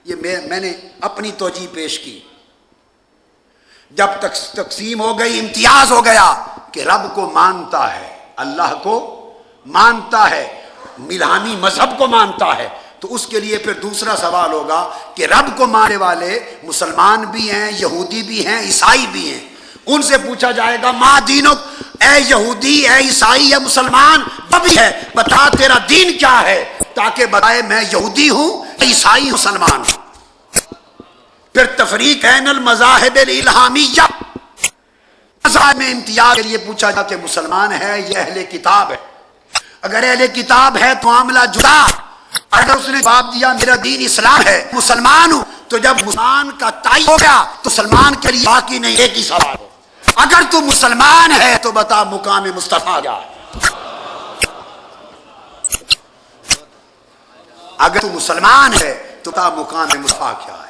یہ میں نے اپنی توجیہ پیش کی۔ جب تک تقسیم ہو گئی، امتیاز ہو گیا کہ رب کو مانتا ہے، اللہ کو مانتا ہے، ملہانی مذہب کو مانتا ہے، تو اس کے لیے پھر دوسرا سوال ہوگا کہ رب کو ماننے والے مسلمان بھی ہیں، یہودی بھی ہیں، عیسائی بھی ہیں، ان سے پوچھا جائے گا ما دینک، اے یہودی، اے عیسائی، یا مسلمان بھی ہے، بتا تیرا دین کیا ہے، تاکہ بتائے میں یہودی ہوں، عیسائی، مسلمان۔ پھر تفریق بین المذاہب الالہامیہ، مذہب میں امتیاز کے لیے پوچھا جائے کہ مسلمان ہے یہ اہل کتاب ہے، اگر اہل کتاب ہے تو معاملہ جدا، اگر اس نے جواب دیا میرا دین اسلام ہے، مسلمان ہوں، تو جب مسلمان کا تعین ہو گیا تو مسلمان کے لیے باقی نہیں، ایک ہی سوال ہے، اگر تو مسلمان ہے تو بتا مقام مصطفیٰ کیا ہے، اگر تو مسلمان ہے تو بتا مقام مصطفیٰ کیا ہے۔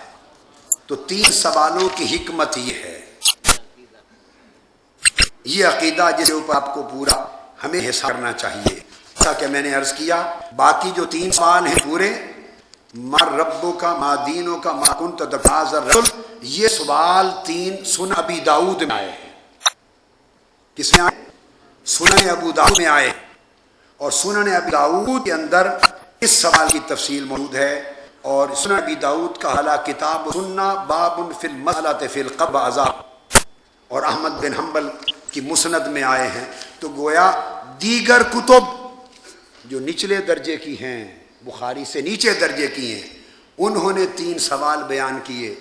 تو 3 سوالوں کی حکمت یہ ہے، یہ عقیدہ جس اوپر آپ کو پورا ہمیں حساب کرنا چاہیے۔ جیسا کہ میں نے عرض کیا، باقی جو 3 سوال ہیں پورے، مر ربو کا، ما دینوں کا، ما کنت تتخذ الرسل، یہ سوال 3 سنن ابی داؤد میں آئے ہیں۔ کس میں آئے؟ سنن ابو داؤد میں آئے، اور سنن ابی داؤد کے اندر اس سوال کی تفصیل موجود ہے، اور سنن ابی داؤد کا اعلیٰ کتاب سنہ باب فی المسألۃ فی القبر عذاب، اور احمد بن حنبل کی مسند میں آئے ہیں۔ تو گویا دیگر کتب جو نچلے درجے کی ہیں، بخاری سے نیچے درجے کی ہیں، انہوں نے 3 سوال بیان کیے،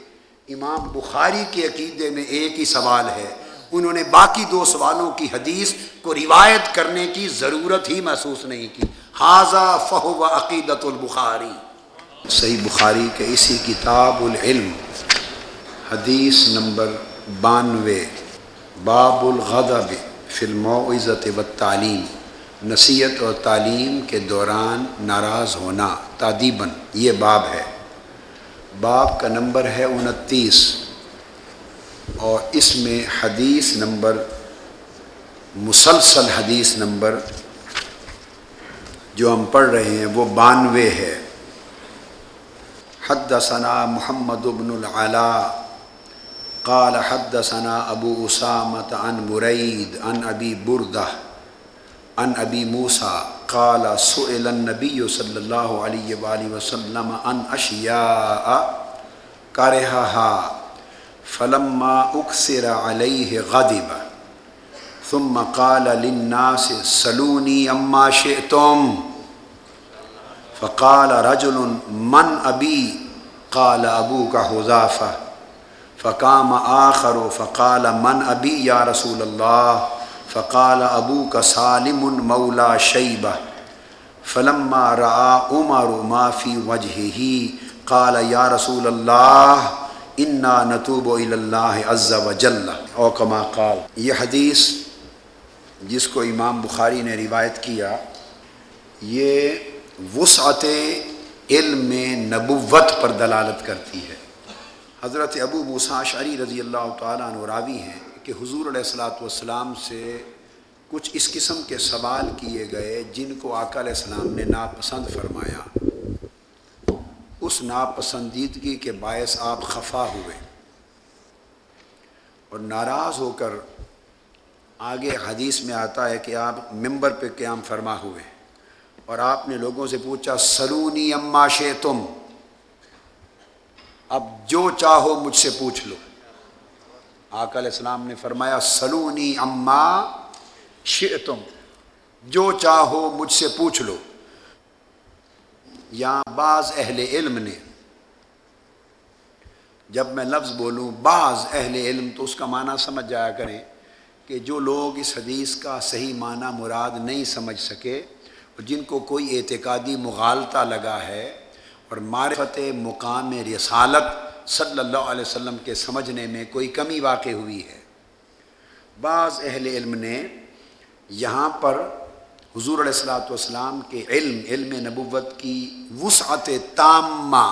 امام بخاری کے عقیدے میں ایک ہی سوال ہے، انہوں نے باقی 2 سوالوں کی حدیث کو روایت کرنے کی ضرورت ہی محسوس نہیں کی۔ ھذا فہو عقیدۃ البخاری، صحیح بخاری کے اسی کتاب العلم حدیث نمبر 92، باب الغضب فی الموعظۃ والتعلیم، نصیحت اور تعلیم کے دوران ناراض ہونا تادیباً، یہ باب ہے۔ باب کا نمبر ہے 29، اور اس میں حدیث نمبر، مسلسل حدیث نمبر جو ہم پڑھ رہے ہیں وہ 92 ہے۔ حدثنا محمد بن العلاء قال حدثنا ابو اسامہ عن برید عن ابی بردہ عن ابی موسیٰ قال سئل النبی صلی اللہ علیہ وآلہ وسلم عن اشیاء کرہہا فلما اکثر علیہ غضب ثم قال للناس سلونی عما شئتم فقال رجل من ابی قال ابوک حذافہ فقام آخر فقال من ابی یا رسول اللہ فقال ابوک سالم مولا شیبہ فلما رأى عمر ما فی وجہہ قال یا رسول اللہ انا نتوب الی اللہ عز وجل او کما قال۔ یہ حدیث جس کو امام بخاری نے روایت کیا یہ وسعت علم نبوت پر دلالت کرتی ہے۔ حضرت ابو موسیٰ اشعری رضی اللہ تعالیٰ عنہ راوی ہیں کہ حضور علیہ الصلوۃ والسلام سے کچھ اس قسم کے سوال کیے گئے جن کو آقا علیہ السلام نے ناپسند فرمایا۔ اس ناپسندیدگی کے باعث آپ خفا ہوئے اور ناراض ہو کر آگے حدیث میں آتا ہے کہ آپ ممبر پہ قیام فرما ہوئے اور آپ نے لوگوں سے پوچھا سلونی اما شئتم، اب جو چاہو مجھ سے پوچھ لو۔ آقا علیہ السلام نے فرمایا سلونی اما شئتم، جو چاہو مجھ سے پوچھ لو۔ یہاں بعض اہل علم نے، جب میں لفظ بولوں بعض اہل علم تو اس کا معنی سمجھ جایا کریں کہ جو لوگ اس حدیث کا صحیح معنی مراد نہیں سمجھ سکے اور جن کو کوئی اعتقادی مغالطہ لگا ہے اور معرفت مقام رسالت صلی اللہ علیہ وسلم کے سمجھنے میں کوئی کمی واقع ہوئی ہے، بعض اہل علم نے یہاں پر حضور علیہ الصلوۃ والسلام کے علم نبوت کی وسعت تامہ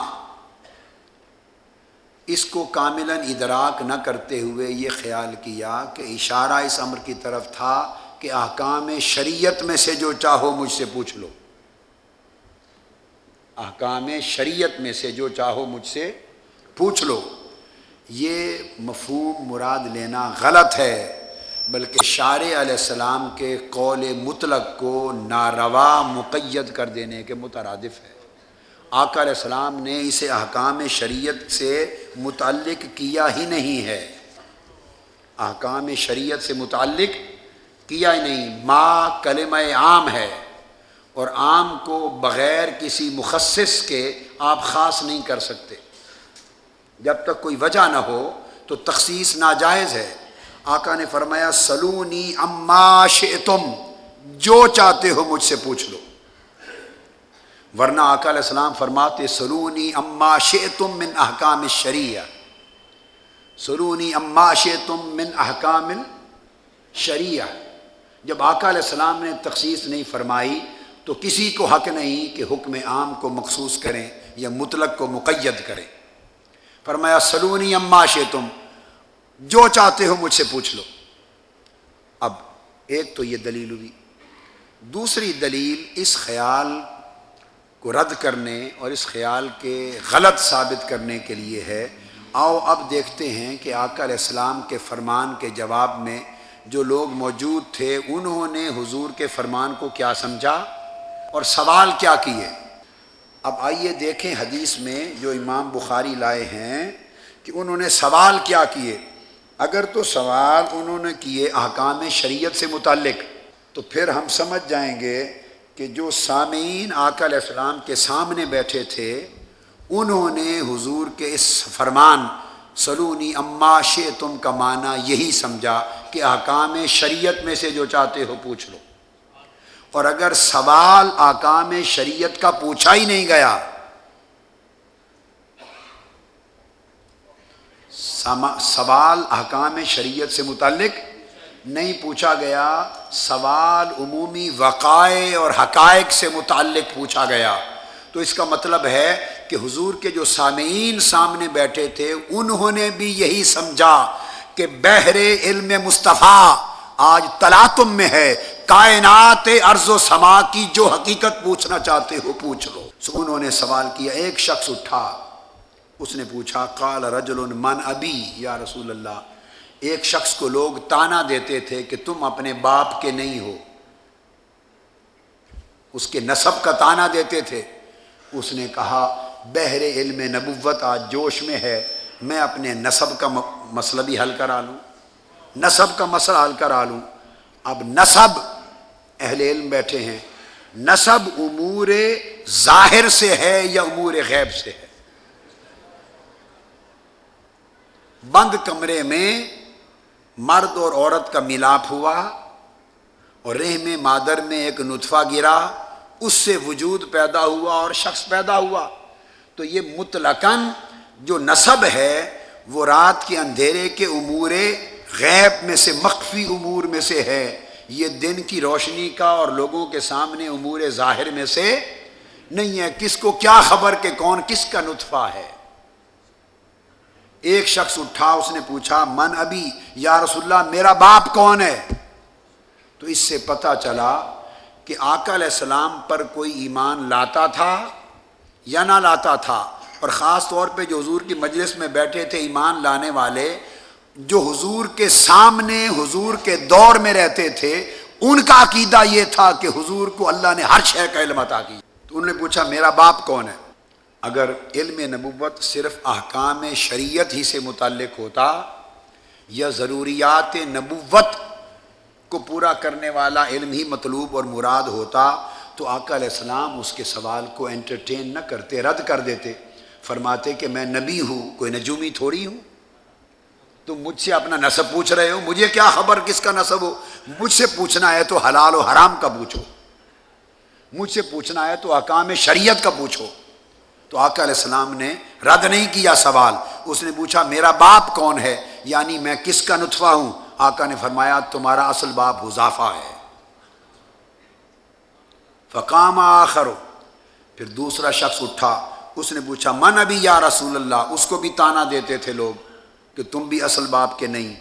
اس کو کاملاً ادراک نہ کرتے ہوئے یہ خیال کیا کہ اشارہ اس امر کی طرف تھا کہ احکام شریعت میں سے جو چاہو مجھ سے پوچھ لو، احکام شریعت میں سے جو چاہو مجھ سے پوچھ لو۔ یہ مفہوم مراد لینا غلط ہے، بلکہ شارع علیہ السلام کے قول مطلق کو ناروا مقید کر دینے کے مترادف ہے۔ آقا علیہ السلام نے اسے احکام شریعت سے متعلق کیا ہی نہیں ہے، احکام شریعت سے متعلق کیا ہی نہیں۔ ما کلمہ عام ہے اور عام کو بغیر کسی مخصص کے آپ خاص نہیں کر سکتے، جب تک کوئی وجہ نہ ہو تو تخصیص ناجائز ہے۔ آقا نے فرمایا سلونی اما شئتم، جو چاہتے ہو مجھ سے پوچھ لو، ورنہ آقا علیہ السلام فرماتے سلونی اما شئتم من احکام الشریعہ، سلونی اما شئتم من احکام الشریعہ۔ جب آقا علیہ السلام نے تخصیص نہیں فرمائی تو کسی کو حق نہیں کہ حکم عام کو مخصوص کریں یا مطلق کو مقید کریں۔ فرمایا سلونی اما شئتم، جو چاہتے ہو مجھ سے پوچھ لو۔ اب ایک تو یہ دلیل ہوئی، دوسری دلیل اس خیال کو رد کرنے اور اس خیال کے غلط ثابت کرنے کے لیے ہے۔ آؤ اب دیکھتے ہیں کہ آقا علیہ السلام کے فرمان کے جواب میں جو لوگ موجود تھے انہوں نے حضور کے فرمان کو کیا سمجھا اور سوال کیا کیے۔ اب آئیے دیکھیں حدیث میں جو امام بخاری لائے ہیں کہ انہوں نے سوال کیا کیے۔ اگر تو سوال انہوں نے کیے احکام شریعت سے متعلق تو پھر ہم سمجھ جائیں گے کہ جو سامعین آقا علیہ السلام کے سامنے بیٹھے تھے انہوں نے حضور کے اس فرمان سلونی اما شئتم کا معنی یہی سمجھا کہ احکام شریعت میں سے جو چاہتے ہو پوچھ لو، اور اگر سوال احکام شریعت کا پوچھا ہی نہیں گیا، سوال احکام شریعت سے متعلق نہیں پوچھا گیا، سوال عمومی وقائع اور حقائق سے متعلق پوچھا گیا، تو اس کا مطلب ہے کہ حضور کے جو سامعین سامنے بیٹھے تھے انہوں نے بھی یہی سمجھا کہ بحر علم مصطفیٰ آج تلاطم میں ہے، کائنات ارض و سما کی جو حقیقت پوچھنا چاہتے ہو پوچھ لو۔ سو انہوں نے سوال کیا، ایک شخص اٹھا، اس نے پوچھا قال رجل من ابی یا رسول اللہ، ایک شخص کو لوگ طعنہ دیتے تھے کہ تم اپنے باپ کے نہیں ہو، اس کے نسب کا تانا دیتے تھے۔ اس نے کہا بحر علم نبوت آج جوش میں ہے، میں اپنے نسب کا مسئلہ بھی حل کرا لوں، نسب کا مسئلہ حل کرا لوں۔ اب نسب، اہل علم بیٹھے ہیں، نسب امور ظاہر سے ہے یا امور غیب سے ہے؟ بند کمرے میں مرد اور عورت کا ملاپ ہوا اور رحم مادر میں ایک نطفہ گرا، اس سے وجود پیدا ہوا اور شخص پیدا ہوا، تو یہ مطلقاً جو نسب ہے وہ رات کے اندھیرے کے امور غیب میں سے، مخفی امور میں سے ہے، یہ دن کی روشنی کا اور لوگوں کے سامنے امور ظاہر میں سے نہیں ہے۔ کس کو کیا خبر کہ کون کس کا نطفہ ہے؟ ایک شخص اٹھا، اس نے پوچھا من ابی، یا رسول اللہ میرا باپ کون ہے؟ تو اس سے پتہ چلا کہ آقا علیہ السلام پر کوئی ایمان لاتا تھا یا نہ لاتا تھا، اور خاص طور پہ جو حضور کی مجلس میں بیٹھے تھے ایمان لانے والے، جو حضور کے سامنے حضور کے دور میں رہتے تھے، ان کا عقیدہ یہ تھا کہ حضور کو اللہ نے ہر شے کا علم عطا کیا۔ تو انہوں نے پوچھا میرا باپ کون ہے؟ اگر علم نبوت صرف احکام شریعت ہی سے متعلق ہوتا یا ضروریات نبوت کو پورا کرنے والا علم ہی مطلوب اور مراد ہوتا تو آقا علیہ السلام اس کے سوال کو انٹرٹین نہ کرتے، رد کر دیتے، فرماتے کہ میں نبی ہوں، کوئی نجومی تھوڑی ہوں، تم مجھ سے اپنا نسب پوچھ رہے ہو، مجھے کیا خبر کس کا نسب ہو؟ مجھ سے پوچھنا ہے تو حلال و حرام کا پوچھو، مجھ سے پوچھنا ہے تو احکام شریعت کا پوچھو۔ تو آقا علیہ السلام نے رد نہیں کیا سوال، اس نے پوچھا میرا باپ کون ہے، یعنی میں کس کا نطفہ ہوں؟ آقا نے فرمایا تمہارا اصل باپ حذافہ ہے۔ فقام آخر، پھر دوسرا شخص اٹھا، اس نے پوچھا من ابی یا رسول اللہ، اس کو بھی تانا دیتے تھے لوگ کہ تم بھی اصل باپ کے نہیں۔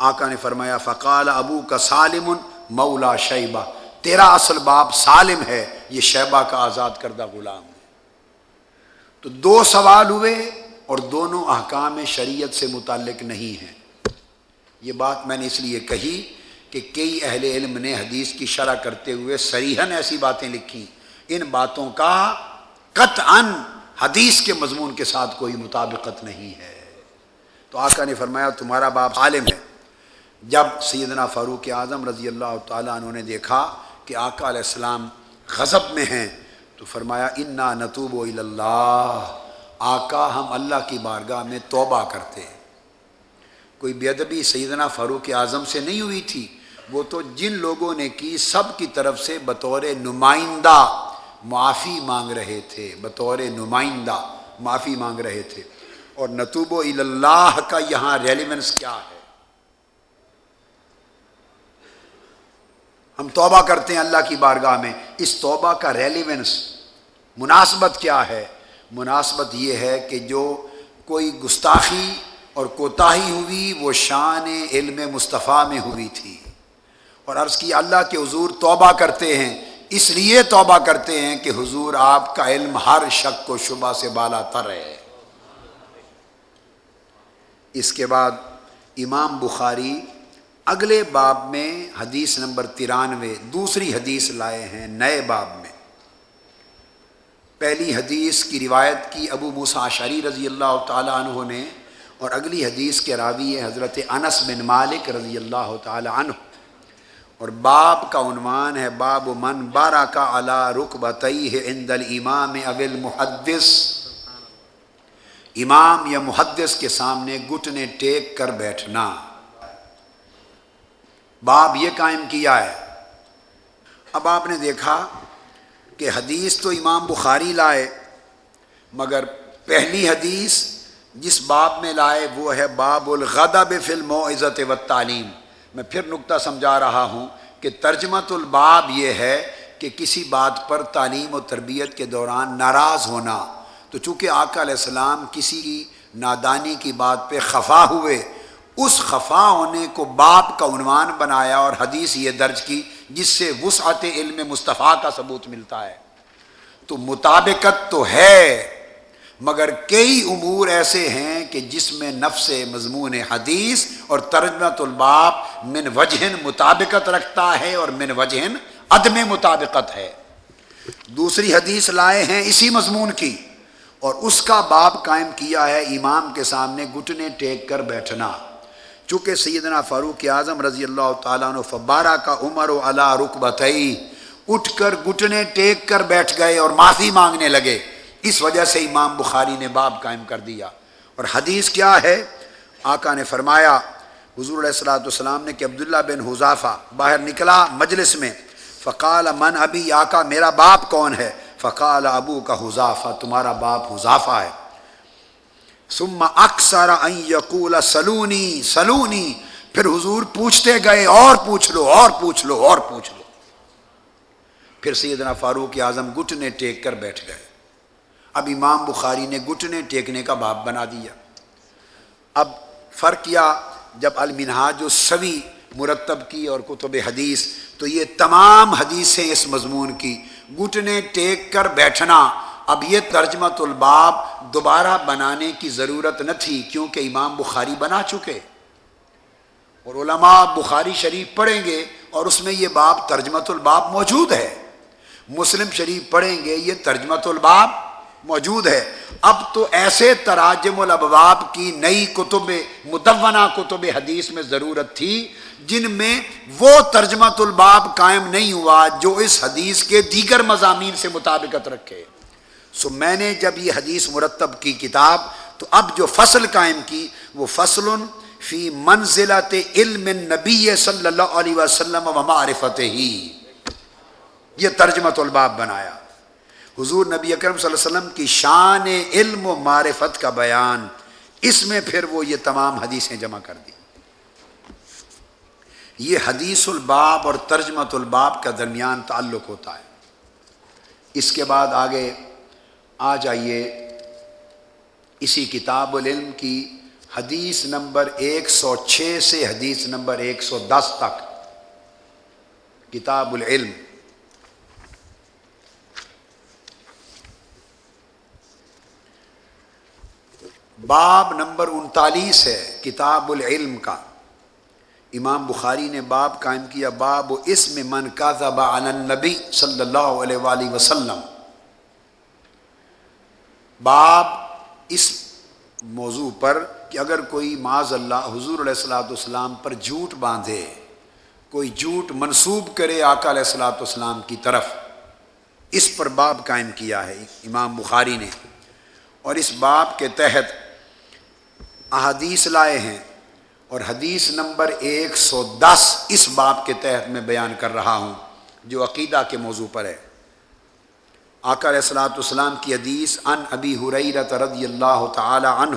آقا نے فرمایا فقال ابو کا سالم مولا شیبہ، تیرا اصل باپ سالم ہے، یہ شیبہ کا آزاد کردہ غلام ہے۔ تو دو سوال ہوئے اور دونوں احکام شریعت سے متعلق نہیں ہیں۔ یہ بات میں نے اس لیے کہی کہ کئی اہل علم نے حدیث کی شرح کرتے ہوئے صریحاً ایسی باتیں لکھی، ان باتوں کا قطعاً حدیث کے مضمون کے ساتھ کوئی مطابقت نہیں ہے۔ تو آقا نے فرمایا تمہارا باپ عالم ہے۔ جب سیدنا فاروق اعظم رضی اللہ تعالیٰ عنہ نے دیکھا کہ آقا علیہ السلام غضب میں ہیں تو فرمایا انا نتوب الی اللہ، آقا ہم اللہ کی بارگاہ میں توبہ کرتے ہیں۔ کوئی بے ادبی سیدنا فاروق اعظم سے نہیں ہوئی تھی، وہ تو جن لوگوں نے کی سب کی طرف سے بطور نمائندہ معافی مانگ رہے تھے، بطور نمائندہ معافی مانگ رہے تھے۔ اور نتوب الی اللہ کا یہاں ریلیونس کیا ہے؟ ہم توبہ کرتے ہیں اللہ کی بارگاہ میں، اس توبہ کا ریلیونس، مناسبت کیا ہے؟ مناسبت یہ ہے کہ جو کوئی گستاخی اور کوتاہی ہوئی وہ شان علم مصطفیٰ میں ہوئی تھی، اور عرض کی اللہ کے حضور توبہ کرتے ہیں، اس لیے توبہ کرتے ہیں کہ حضور آپ کا علم ہر شک و شبہ سے بالا تر ہے۔ اس کے بعد امام بخاری اگلے باب میں حدیث نمبر 93 دوسری حدیث لائے ہیں نئے باب میں۔ پہلی حدیث کی روایت کی ابو موسیٰ اشعری رضی اللہ تعالیٰ عنہ نے، اور اگلی حدیث کے راوی ہے حضرت انس بن مالک رضی اللہ تعالیٰ عنہ، اور باب کا عنوان ہے باب من بارک علی رکبتیہ عند الامام او المحدث، امام یا محدث کے سامنے گھٹنے ٹیک کر بیٹھنا۔ باب یہ قائم کیا ہے۔ اب آپ نے دیکھا کہ حدیث تو امام بخاری لائے، مگر پہلی حدیث جس باب میں لائے وہ ہے باب الغضب فی الموعظۃ والتعلیم۔ میں پھر نکتہ سمجھا رہا ہوں کہ ترجمۃ الباب یہ ہے کہ کسی بات پر تعلیم و تربیت کے دوران ناراض ہونا، تو چونکہ آقا علیہ السلام کسی کی نادانی کی بات پہ خفا ہوئے، اس خفا ہونے کو باب کا عنوان بنایا اور حدیث یہ درج کی جس سے وسعت علم مصطفیٰ کا ثبوت ملتا ہے۔ تو مطابقت تو ہے، مگر کئی امور ایسے ہیں کہ جس میں نفس مضمون حدیث اور ترجمۃ الباب من وجہ مطابقت رکھتا ہے اور من وجہ عدم مطابقت ہے۔ دوسری حدیث لائے ہیں اسی مضمون کی، اور اس کا باب قائم کیا ہے امام کے سامنے گھٹنے ٹیک کر بیٹھنا۔ چونکہ سیدنا فاروق اعظم رضی اللہ تعالیٰ عنہ فبارہ کا عمر و علی رکبتئی، اٹھ کر گھٹنے ٹیک کر بیٹھ گئے اور معافی مانگنے لگے، اس وجہ سے امام بخاری نے باب قائم کر دیا۔ اور حدیث کیا ہے؟ آقا نے فرمایا حضور علیہ الصلوۃ والسلام نے کہ عبداللہ بن حذافہ باہر نکلا مجلس میں، فقال من ابی، آقا میرا باپ کون ہے؟ فقال ابو کا حذافہ، تمہارا باپ حذافہ ہے۔ ثم اکثر ان یقول سلونی سلونی، پھر حضور پوچھتے گئے اور پوچھ لو اور پوچھ لو اور پوچھ لو۔ پھر سیدنا فاروق اعظم گھٹنے ٹیک کر بیٹھ گئے۔ اب امام بخاری نے گھٹنے ٹیکنے کا باب بنا دیا۔ اب فرق کیا، جب المنہاج السوی مرتب کی اور کتب حدیث، تو یہ تمام حدیثیں اس مضمون کی، گھٹنے ٹیک کر بیٹھنا۔ اب یہ ترجمۃ الباب دوبارہ بنانے کی ضرورت نہ تھی، کیونکہ امام بخاری بنا چکے، اور علماء بخاری شریف پڑھیں گے اور اس میں یہ باب ترجمۃ الباب موجود ہے، مسلم شریف پڑھیں گے یہ ترجمۃ الباب موجود ہے۔ اب تو ایسے تراجم الابواب کی نئی کتب مدونہ کتب حدیث میں ضرورت تھی جن میں وہ ترجمۃ الباب قائم نہیں ہوا جو اس حدیث کے دیگر مضامین سے مطابقت رکھے۔ سو میں نے جب یہ حدیث مرتب کی کتاب، تو اب جو فصل قائم کی وہ فصل فی منزلت علم النبی صلی اللہ علیہ وسلم و معرفتہ، یہ ترجمۃ الباب بنایا۔ حضور نبی اکرم صلی اللہ علیہ وسلم کی شان علم و معرفت کا بیان، اس میں پھر وہ یہ تمام حدیثیں جمع کر دی۔ یہ حدیث الباب اور ترجمۃ الباب کا درمیان تعلق ہوتا ہے۔ اس کے بعد آگے آ جائیے اسی کتاب العلم کی حدیث نمبر 106 سے حدیث نمبر 110 تک، کتاب العلم۔ باب نمبر 39 ہے کتاب العلم کا۔ امام بخاری نے باب قائم کیا، باب اسم من کذب علی النبی صلی اللہ علیہ وآلہ وسلم۔ باب اس موضوع پر کہ اگر کوئی معاذ اللہ حضور علیہ الصلوۃ والسلام پر جھوٹ باندھے، کوئی جھوٹ منسوب کرے آقا علیہ الصلوۃ والسلام کی طرف، اس پر باب قائم کیا ہے امام بخاری نے۔ اور اس باب کے تحت احادیث لائے ہیں، اور حدیث نمبر 110 اس باب کے تحت میں بیان کر رہا ہوں جو عقیدہ کے موضوع پر ہے۔ آقا علیہ الصلوۃ والسلام کی حدیث، عن ابی ہریرہ رضی اللہ تعالی عنہ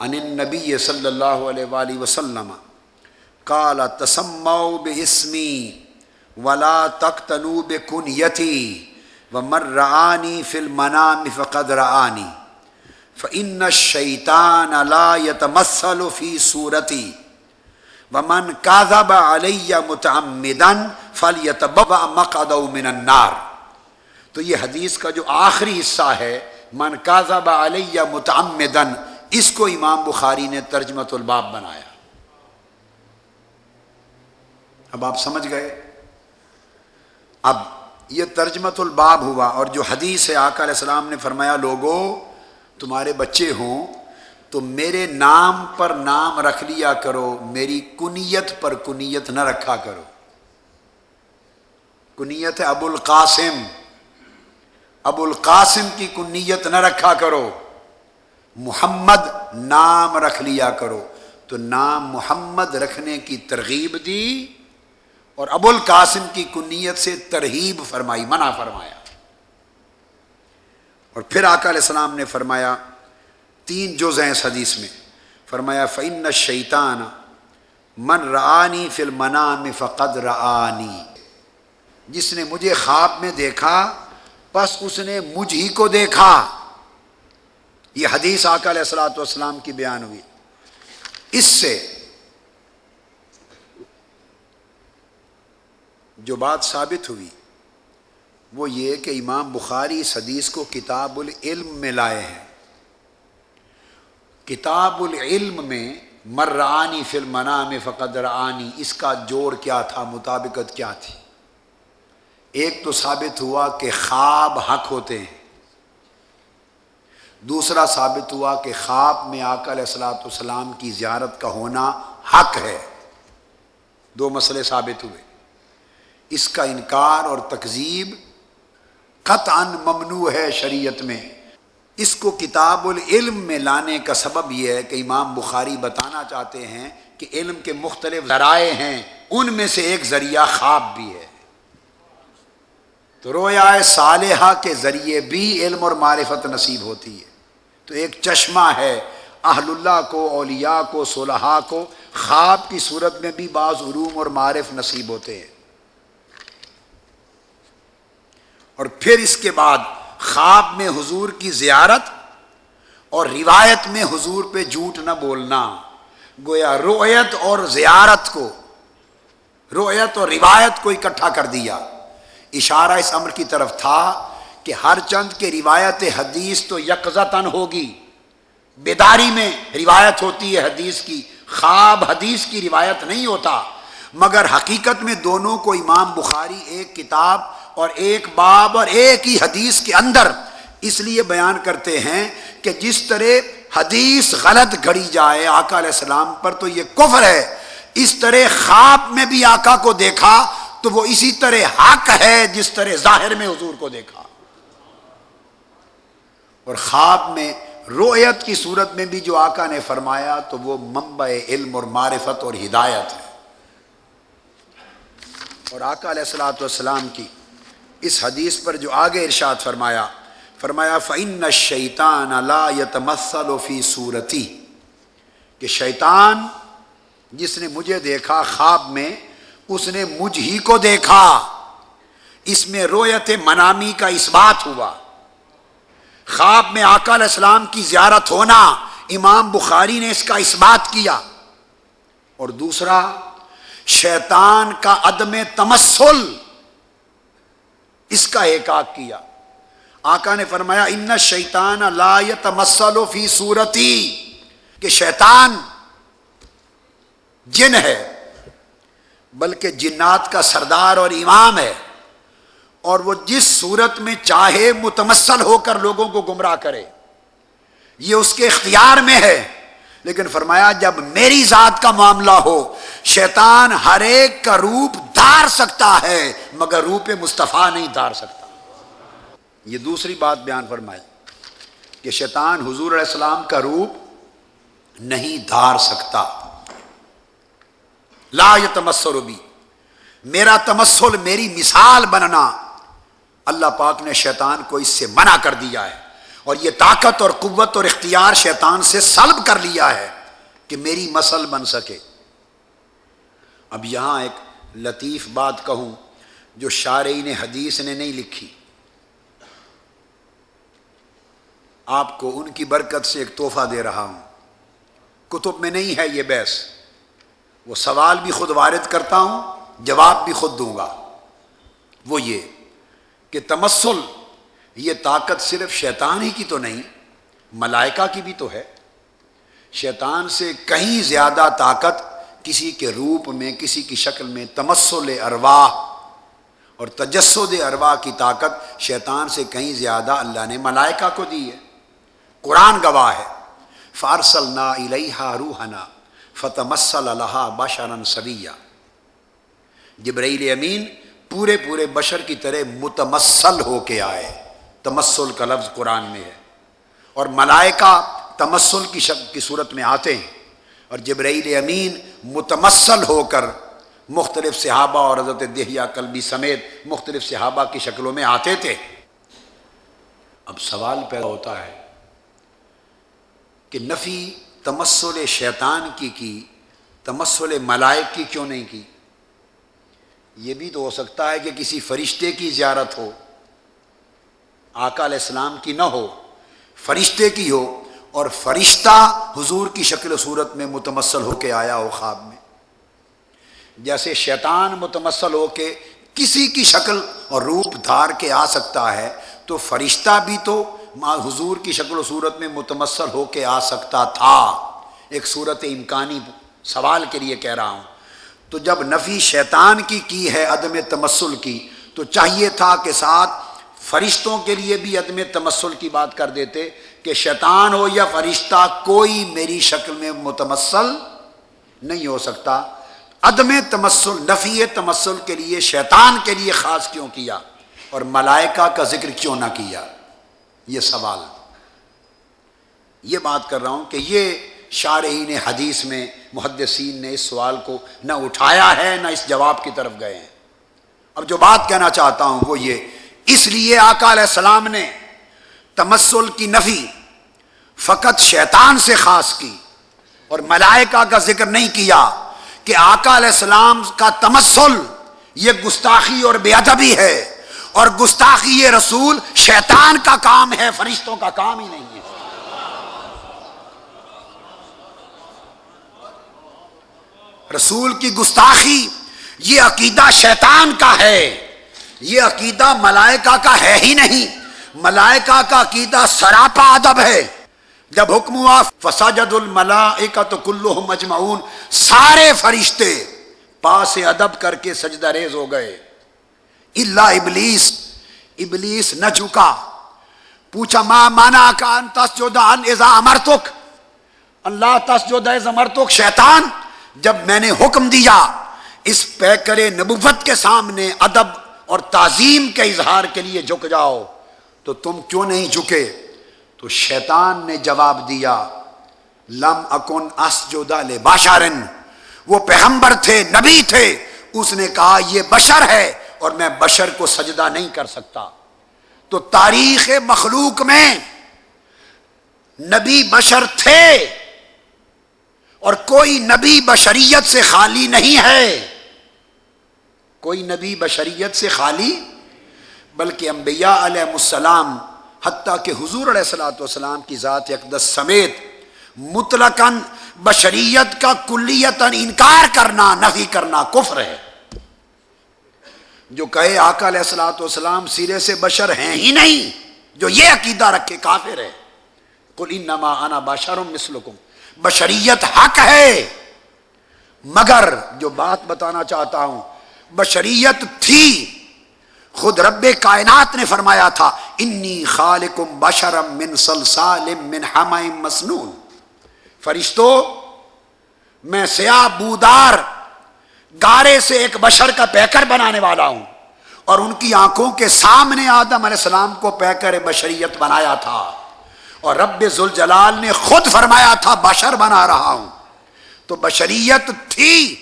عن النبی صلی اللہ علیہ وآلہ وسلم قال تسموا باسمی ولا تقتنوا بکنیتی ومن رآنی فی المنام فقد رآنی فإن الشیطان لا يتمثل فی صورتی ومن کذب علی متعمدا فلیتبوأ مقعدہ من النار۔ تو یہ حدیث کا جو آخری حصہ ہے، من کذب علی متعمدا، اس کو امام بخاری نے ترجمۃ الباب بنایا۔ اب آپ سمجھ گئے؟ اب یہ ترجمۃ الباب ہوا، اور جو حدیث ہے آقا علیہ السلام نے فرمایا لوگو تمہارے بچے ہوں تو میرے نام پر نام رکھ لیا کرو، میری کنیت پر کنیت نہ رکھا کرو۔ کنیت ہے ابو القاسم، ابو القاسم کی کنیت نہ رکھا کرو، محمد نام رکھ لیا کرو۔ تو نام محمد رکھنے کی ترغیب دی، اور ابو القاسم کی کنیت سے ترہیب فرمائی، منع فرمایا۔ اور پھر آقا علیہ السلام نے فرمایا، 3 جز ہیں اس حدیث میں، فرمایا فإن الشیطان من رآنی فی المنام فقد رآنی، جس نے مجھے خواب میں دیکھا پس اس نے مجھ ہی کو دیکھا۔ یہ حدیث آقا علیہ الصلوۃ والسلام کی بیان ہوئی۔ اس سے جو بات ثابت ہوئی وہ یہ کہ امام بخاری اس حدیث کو کتاب العلم میں لائے ہیں۔ کتاب العلم میں من رآنی فی المنام فقد رآنی، اس کا جوڑ کیا تھا، مطابقت کیا تھی؟ ایک تو ثابت ہوا کہ خواب حق ہوتے ہیں، دوسرا ثابت ہوا کہ خواب میں آقا علیہ الصلوۃ والسلام کی زیارت کا ہونا حق ہے۔ دو مسئلے ثابت ہوئے۔ اس کا انکار اور تکذیب قطعاً ممنوع ہے شریعت میں۔ اس کو کتاب العلم میں لانے کا سبب یہ ہے کہ امام بخاری بتانا چاہتے ہیں کہ علم کے مختلف ذرائع ہیں، ان میں سے ایک ذریعہ خواب بھی ہے۔ تو رویا صالحہ کے ذریعے بھی علم اور معرفت نصیب ہوتی ہے۔ تو ایک چشمہ ہے، اہل اللہ کو، اولیاء کو، صلحاء کو خواب کی صورت میں بھی بعض علوم اور معارف نصیب ہوتے ہیں۔ اور پھر اس کے بعد خواب میں حضور کی زیارت اور روایت میں حضور پہ جھوٹ نہ بولنا، گویا رؤیت اور زیارت کو، رؤیت اور روایت کو اکٹھا کر دیا۔ اشارہ اس امر کی طرف تھا کہ ہر چند کے روایت حدیث تو یقظتاً ہوگی، بیداری میں روایت ہوتی ہے حدیث کی، خواب حدیث کی روایت نہیں ہوتا، مگر حقیقت میں دونوں کو امام بخاری ایک کتاب اور ایک باب اور ایک ہی حدیث کے اندر اس لیے بیان کرتے ہیں کہ جس طرح حدیث غلط گھڑی جائے آقا علیہ السلام پر تو یہ کفر ہے، اس طرح خواب میں بھی آقا کو دیکھا تو وہ اسی طرح حق ہے جس طرح ظاہر میں حضور کو دیکھا۔ اور خواب میں رؤیت کی صورت میں بھی جو آقا نے فرمایا تو وہ منبع علم اور معرفت اور ہدایت ہے۔ اور آقا علیہ الصلوۃ والسلام کی اس حدیث پر جو آگے ارشاد فرمایا فَإِنَّ الشَّيْطَانَ لَا يَتَمَثَّلُ فِي صُورَتِي، کہ شیطان جس نے مجھے دیکھا خواب میں اس نے مجھ ہی کو دیکھا۔ اس میں رؤیت منامی کا اثبات ہوا، خواب میں آقا علیہ السلام کی زیارت ہونا امام بخاری نے اس کا اثبات کیا۔ اور دوسرا شیطان کا عدم تمثل، اس کا احقاق کیا۔ آقا نے فرمایا ان الشیطان لا یتمثل فی صورتی، کہ شیطان جن ہے بلکہ جنات کا سردار اور امام ہے، اور وہ جس صورت میں چاہے متمثل ہو کر لوگوں کو گمراہ کرے، یہ اس کے اختیار میں ہے۔ لیکن فرمایا جب میری ذات کا معاملہ ہو، شیطان ہر ایک کا روپ دھار سکتا ہے مگر روپ مصطفیٰ نہیں دھار سکتا۔ یہ دوسری بات بیان فرمائی کہ شیطان حضور علیہ السلام کا روپ نہیں دھار سکتا۔ لا یتمثل بی، میرا تمثل، میری مثال بننا، اللہ پاک نے شیطان کو اس سے منع کر دیا ہے، اور یہ طاقت اور قوت اور اختیار شیطان سے سلب کر لیا ہے کہ میری مثل بن سکے۔ اب یہاں ایک لطیف بات کہوں جو شارعین حدیث نے نہیں لکھی، آپ کو ان کی برکت سے ایک تحفہ دے رہا ہوں، کتب میں نہیں ہے یہ بحث، وہ سوال بھی خود وارد کرتا ہوں، جواب بھی خود دوں گا۔ وہ یہ کہ تمثل، یہ طاقت صرف شیطان ہی کی تو نہیں، ملائکہ کی بھی تو ہے۔ شیطان سے کہیں زیادہ طاقت کسی کے روپ میں، کسی کی شکل میں تمثل ارواح اور تجسد ارواح کی طاقت شیطان سے کہیں زیادہ اللہ نے ملائکہ کو دی ہے۔ قرآن گواہ ہے، فَأَرْسَلْنَا إِلَيْهَا رُوحَنَا فَتَمَثَّلَ لَهَا بَشَرًا سَوِيًّا، جبرائیل امین پورے بشر کی طرح متمثل ہو کے آئے۔ تمثل کا لفظ قرآن میں ہے، اور ملائکہ تمثل کی صورت میں آتے ہیں، اور جبرائیل امین متمثل ہو کر مختلف صحابہ اور حضرت دہیہ کلبی سمیت مختلف صحابہ کی شکلوں میں آتے تھے۔ اب سوال پیدا ہوتا ہے کہ نفی تمثل شیطان کی تمثل ملائک کی کیوں نہیں کی؟ یہ بھی تو ہو سکتا ہے کہ کسی فرشتے کی زیارت ہو، آقا علیہ السلام کی نہ ہو، فرشتے کی ہو، اور فرشتہ حضور کی شکل و صورت میں متمثل ہو کے آیا ہو خواب میں۔ جیسے شیطان متمثل ہو کے کسی کی شکل اور روپ دھار کے آ سکتا ہے، تو فرشتہ بھی تو حضور کی شکل و صورت میں متمثل ہو کے آ سکتا تھا۔ ایک صورت امکانی سوال کے لیے کہہ رہا ہوں۔ تو جب نفی شیطان کی ہے عدم تمثل کی، تو تو چاہیے تھا کہ ساتھ فرشتوں کے لیے بھی عدم تمثل کی بات کر دیتے کہ شیطان ہو یا فرشتہ کوئی میری شکل میں متمثل نہیں ہو سکتا۔ عدم تمثل، نفی تمثل کے لیے شیطان کے لیے خاص کیوں کیا اور ملائکہ کا ذکر کیوں نہ کیا؟ یہ سوال، یہ بات کر رہا ہوں کہ یہ شارحین حدیث میں محدثین نے اس سوال کو نہ اٹھایا ہے نہ اس جواب کی طرف گئے ہیں۔ اب جو بات کہنا چاہتا ہوں وہ یہ، اس لیے آقا علیہ السلام نے تمثل کی نفی فقط شیطان سے خاص کی اور ملائکہ کا ذکر نہیں کیا کہ آقا علیہ السلام کا تمثل یہ گستاخی اور بے ادبی ہے، اور گستاخی یہ رسول شیطان کا کام ہے، فرشتوں کا کام ہی نہیں ہے۔ رسول کی گستاخی یہ عقیدہ شیطان کا ہے، یہ عقیدہ ملائکہ کا ہے ہی نہیں۔ ملائکہ کا عقیدہ سراپا ادب ہے۔ جب حکم ہوا فسجد الملائکۃ کلھم اجمعون، سارے فرشتے پاس ادب کر کے سجدہ ریز ہو گئے الا ابلیس، ابلیس نہ جھکا۔ پوچھا ما منعک ان تسجد اذا امرتک، اللہ تسجد اذا امرتک، شیطان جب میں نے حکم دیا اس پیکر نبوت کے سامنے ادب اور تعظیم کے اظہار کے لیے جھک جاؤ تو تم کیوں نہیں جھکے؟ تو شیطان نے جواب دیا لم اکن اسجد لبشر، وہ پیغمبر تھے، نبی تھے، اس نے کہا یہ بشر ہے اور میں بشر کو سجدہ نہیں کر سکتا۔ تو تاریخ مخلوق میں نبی بشر تھے اور کوئی نبی بشریت سے خالی نہیں ہے، کوئی نبی بشریت سے خالی، بلکہ انبیاء علیہ السلام حتیٰ کہ حضور علیہ الصلوۃ والسلام کی ذات اقدس سمیت مطلقاً بشریت کا کلیتاً انکار کرنا، نفی کرنا کفر ہے۔ جو کہے آقا علیہ الصلوۃ والسلام سرے سے بشر ہیں ہی نہیں، جو یہ عقیدہ رکھے کافر ہے۔ قل انما انا بشر مثلکم، بشریت حق ہے، مگر جو بات بتانا چاہتا ہوں بشریت تھی، خود رب کائنات نے فرمایا تھا انی خالق بشرا من صلصال من حمأ مسنون، فرشتوں میں سیاہ بودار گارے سے ایک بشر کا پیکر بنانے والا ہوں، اور ان کی آنکھوں کے سامنے آدم علیہ السلام کو پیکر بشریت بنایا تھا، اور رب ذوالجلال نے خود فرمایا تھا بشر بنا رہا ہوں۔ تو بشریت تھی،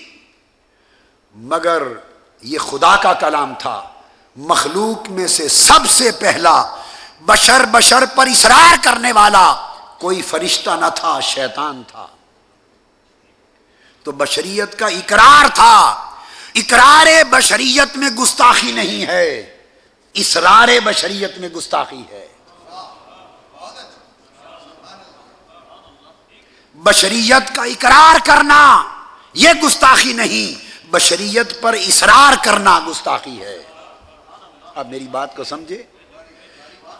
مگر یہ خدا کا کلام تھا، مخلوق میں سے سب سے پہلا بشر پر اصرار کرنے والا کوئی فرشتہ نہ تھا، شیطان تھا۔ تو بشریت کا اقرار تھا، اقرار بشریت میں گستاخی نہیں ہے، اصرار بشریت میں گستاخی ہے۔ بشریت کا اقرار کرنا یہ گستاخی نہیں، بشریت پر اصرار کرنا گستاخی ہے۔ اب میری بات کو سمجھے،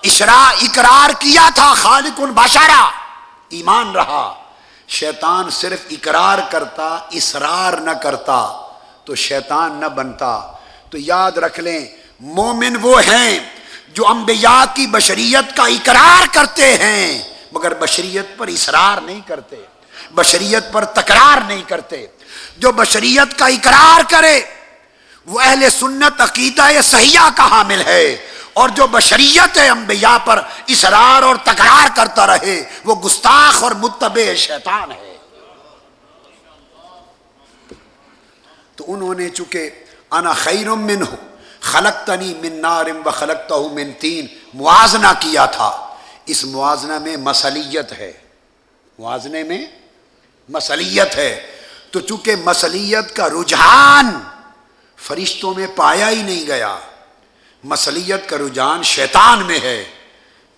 اقرار کیا تھا خالق بشرا، ایمان رہا، شیطان صرف اقرار کرتا اصرار نہ کرتا تو شیطان نہ بنتا۔ تو یاد رکھ لیں مومن وہ ہیں جو انبیاء کی بشریت کا اقرار کرتے ہیں مگر بشریت پر اصرار نہیں کرتے، بشریت پر تکرار نہیں کرتے۔ جو بشریت کا اقرار کرے وہ اہل سنت عقیدہ صحیحہ کا حامل ہے، اور جو بشریت انبیاء پر اصرار اور تکرار کرتا رہے وہ گستاخ اور متبع شیطان ہے۔ تو انہوں نے چونکہ انا خیر منہ خلقتنی من نار وخلقتہ من طین موازنہ کیا تھا، اس موازنہ میں مثلیت ہے، موازنے میں مثلیت ہے۔ تو چونکہ مثلیت کا رجحان فرشتوں میں پایا ہی نہیں گیا، مثلیت کا رجحان شیطان میں ہے،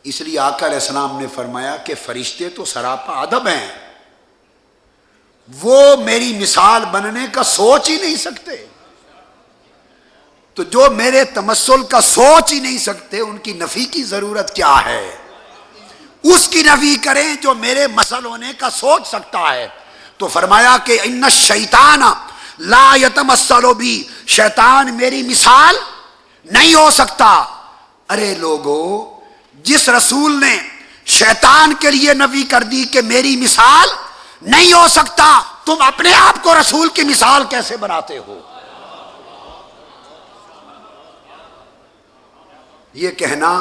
اس لیے آقا علیہ السلام نے فرمایا کہ فرشتے تو سراپا ادب ہیں، وہ میری مثال بننے کا سوچ ہی نہیں سکتے۔ تو جو میرے تمثل کا سوچ ہی نہیں سکتے ان کی نفی کی ضرورت کیا ہے؟ اس کی نفی کریں جو میرے مثل ہونے کا سوچ سکتا ہے۔ تو فرمایا کہ ان الشیطان لا یتمثل بی، شیطان میری مثال نہیں ہو سکتا۔ ارے لوگو، جس رسول نے شیطان کے لیے نفی کر دی کہ میری مثال نہیں ہو سکتا، تم اپنے آپ کو رسول کی مثال کیسے بناتے ہو؟ یہ کہنا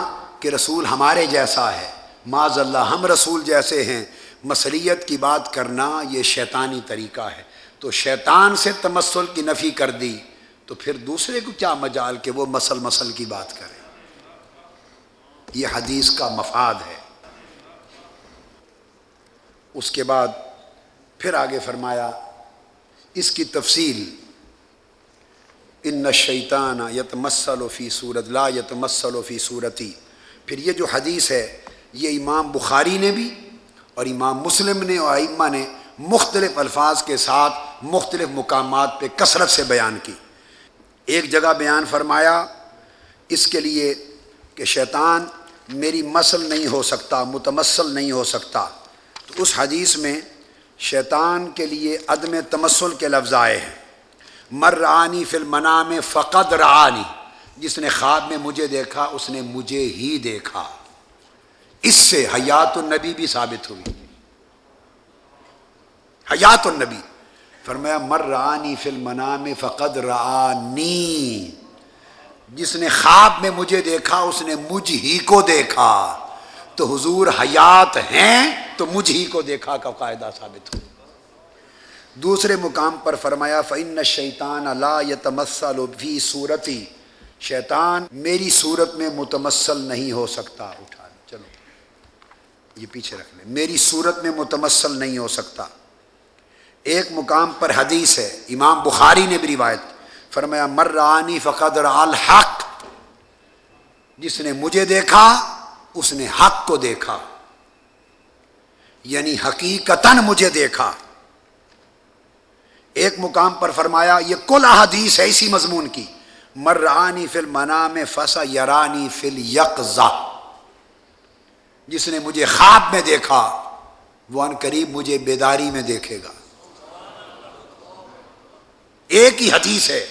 کہ رسول ہمارے جیسا ہے، معاذ اللہ ہم رسول جیسے ہیں، مثلیت کی بات کرنا یہ شیطانی طریقہ ہے۔ تو شیطان سے تمثل کی نفی کر دی تو پھر دوسرے کو کیا مجال کہ وہ مثل کی بات کرے؟ یہ حدیث کا مفاد ہے۔ اس کے بعد پھر آگے فرمایا اس کی تفصیل، ان الشیطان یتمثل فی صورت لا یتمثل فی صورتی۔ پھر یہ جو حدیث ہے یہ امام بخاری نے بھی اور امام مسلم نے اور ائمہ نے مختلف الفاظ کے ساتھ مختلف مقامات پہ کثرت سے بیان کی۔ ایک جگہ بیان فرمایا اس کے لیے کہ شیطان میری مثل نہیں ہو سکتا، متمثل نہیں ہو سکتا، تو اس حدیث میں شیطان کے لیے عدم تمثل کے لفظ آئے ہیں۔ مر رعانی فی المنام فقد رعانی، جس نے خواب میں مجھے دیکھا اس نے مجھے ہی دیکھا۔ اس سے حیات النبی بھی ثابت ہوئی۔ حیات النبی فرمایا مر رعانی فی المنام فقد رعانی، جس نے خواب میں مجھے دیکھا اس نے مجھ ہی کو دیکھا۔ تو حضور حیات ہیں تو مجھ ہی کو دیکھا کا قاعدہ ثابت ہو۔ دوسرے مقام پر فرمایا فإن الشیطان لا يتمثل فی صورتی، شیطان میری صورت میں متمثل نہیں ہو سکتا۔ اٹھا لیں، چلو یہ پیچھے رکھ لیں، میری صورت میں متمثل نہیں ہو سکتا۔ ایک مقام پر حدیث ہے، امام بخاری نے بھی روایت فرمایا مر رعانی فقد رأى الحق، جس نے مجھے دیکھا اس نے حق کو دیکھا، یعنی حقیقتاً مجھے دیکھا۔ ایک مقام پر فرمایا یہ کل احادیث ہے اسی مضمون کی، مر رعانی فی المنام فسیرانی فی الیقظہ، جس نے مجھے خواب میں دیکھا وہ ان قریب مجھے بیداری میں دیکھے گا۔ ایک ہی حدیث ہے،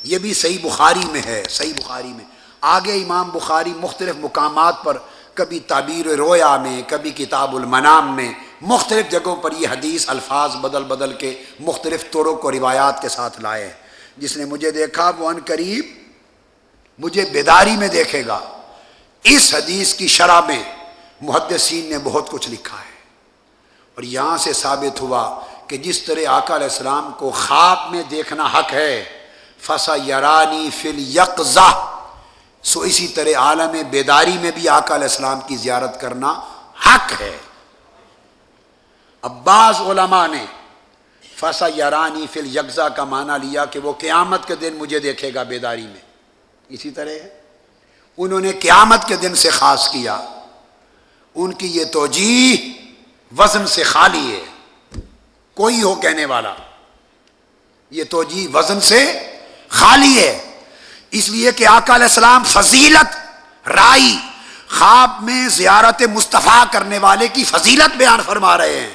یہ بھی صحیح بخاری میں ہے، صحیح بخاری میں۔ آگے امام بخاری مختلف مقامات پر، کبھی تعبیر رویا میں، کبھی کتاب المنام میں، مختلف جگہوں پر یہ حدیث الفاظ بدل بدل کے مختلف طرق و روایات کے ساتھ لائے ہیں۔ جس نے مجھے دیکھا وہ ان قریب مجھے بیداری میں دیکھے گا۔ اس حدیث کی شرح میں محدثین نے بہت کچھ لکھا ہے، اور یہاں سے ثابت ہوا کہ جس طرح آقا علیہ السلام کو خواب میں دیکھنا حق ہے، فَسَيَرَانِي فِي الْيَقْظَةِ، سو اسی طرح عالم بیداری میں بھی آقا علیہ السلام کی زیارت کرنا حق ہے۔ اب بعض علماء نے فَسَيَرَانِي فِي الْيَقْظَةِ کا معنی لیا کہ وہ قیامت کے دن مجھے دیکھے گا بیداری میں، اسی طرح انہوں نے قیامت کے دن سے خاص کیا۔ ان کی یہ توجیہ وزن سے خالی ہے، کوئی ہو کہنے والا، یہ توجیہ وزن سے خالی ہے، اس لیے کہ آقا علیہ السلام فضیلت رائی خواب میں زیارت مصطفیٰ کرنے والے کی فضیلت بیان فرما رہے ہیں،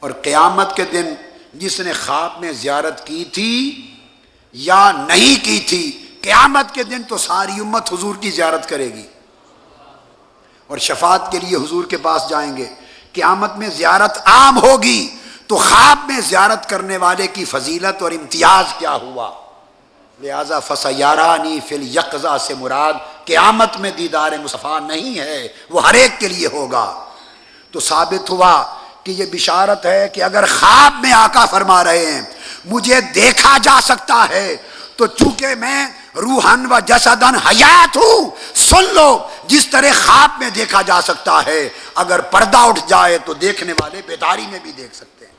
اور قیامت کے دن جس نے خواب میں زیارت کی تھی یا نہیں کی تھی، قیامت کے دن تو ساری امت حضور کی زیارت کرے گی اور شفاعت کے لیے حضور کے پاس جائیں گے۔ قیامت میں زیارت عام ہوگی تو خواب میں زیارت کرنے والے کی فضیلت اور امتیاز کیا ہوا؟ لہذا فَسَيَرَانِي فِي الْيَقْظَةِ سے مراد قیامت میں دیدار مصطفیٰ نہیں ہے، وہ ہر ایک کے لیے ہوگا۔ تو ثابت ہوا کہ یہ بشارت ہے کہ اگر خواب میں آقا فرما رہے ہیں مجھے دیکھا جا سکتا ہے، تو چونکہ میں روحن و جسدن حیات ہوں، سن لو جس طرح خواب میں دیکھا جا سکتا ہے، اگر پردہ اٹھ جائے تو دیکھنے والے بیداری میں بھی دیکھ سکتے ہیں۔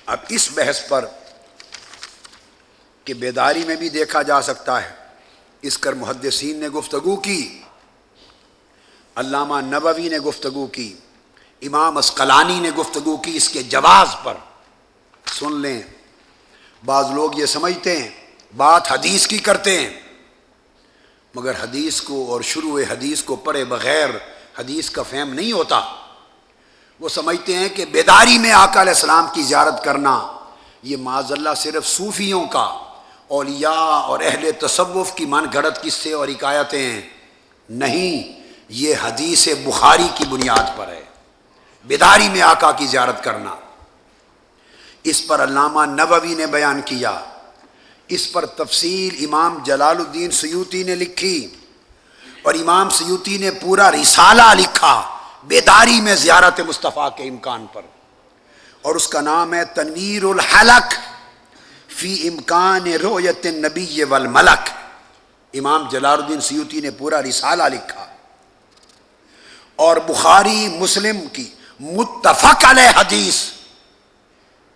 اب اس بحث پر کہ بیداری میں بھی دیکھا جا سکتا ہے، اس پر محدثین نے گفتگو کی، علامہ نووی نے گفتگو کی، امام عسقلانی نے گفتگو کی اس کے جواز پر۔ سن لیں، بعض لوگ یہ سمجھتے ہیں بات حدیث کی کرتے ہیں، مگر حدیث کو اور شروع حدیث کو پڑھے بغیر حدیث کا فہم نہیں ہوتا۔ وہ سمجھتے ہیں کہ بیداری میں آقا علیہ السلام کی زیارت کرنا یہ معاذ اللہ صرف صوفیوں کا اولیاء اور اہل تصوف کی من گھڑت قصے اور حکایتیں ہیں، نہیں، یہ حدیث بخاری کی بنیاد پر ہے، بیداری میں آقا کی زیارت کرنا۔ اس پر علامہ نووی نے بیان کیا، اس پر تفصیل امام جلال الدین سیوطی نے لکھی، اور امام سیوطی نے پورا رسالہ لکھا بیداری میں زیارت مصطفیٰ کے امکان پر، اور اس کا نام ہے تنویر الحلق فی امکان رؤیت النبی والملک۔ امام جلال الدین سیوطی نے پورا رسالہ لکھا، اور بخاری مسلم کی متفق علیہ حدیث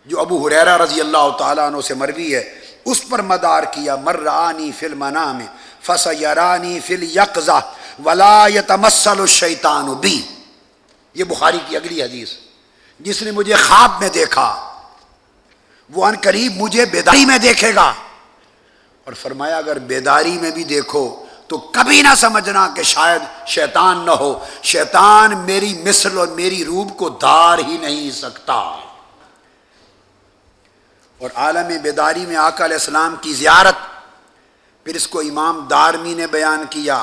جو ابو ہریرہ رضی اللہ تعالیٰ عنہ سے مروی ہے، اس پر مدار کیا، من رآنی فی المنام فسیرانی فی الیقظہ ولا یتمثل الشیطان بی۔ یہ بخاری کی اگلی حدیث، جس نے مجھے خواب میں دیکھا وہ ان قریب مجھے بیداری میں دیکھے گا، اور فرمایا اگر بیداری میں بھی دیکھو تو کبھی نہ سمجھنا کہ شاید شیطان نہ ہو، شیطان میری مثل اور میری روپ کو دار ہی نہیں سکتا۔ اور عالم بیداری میں آقا علیہ السلام کی زیارت، پھر اس کو امام دارمی نے بیان کیا،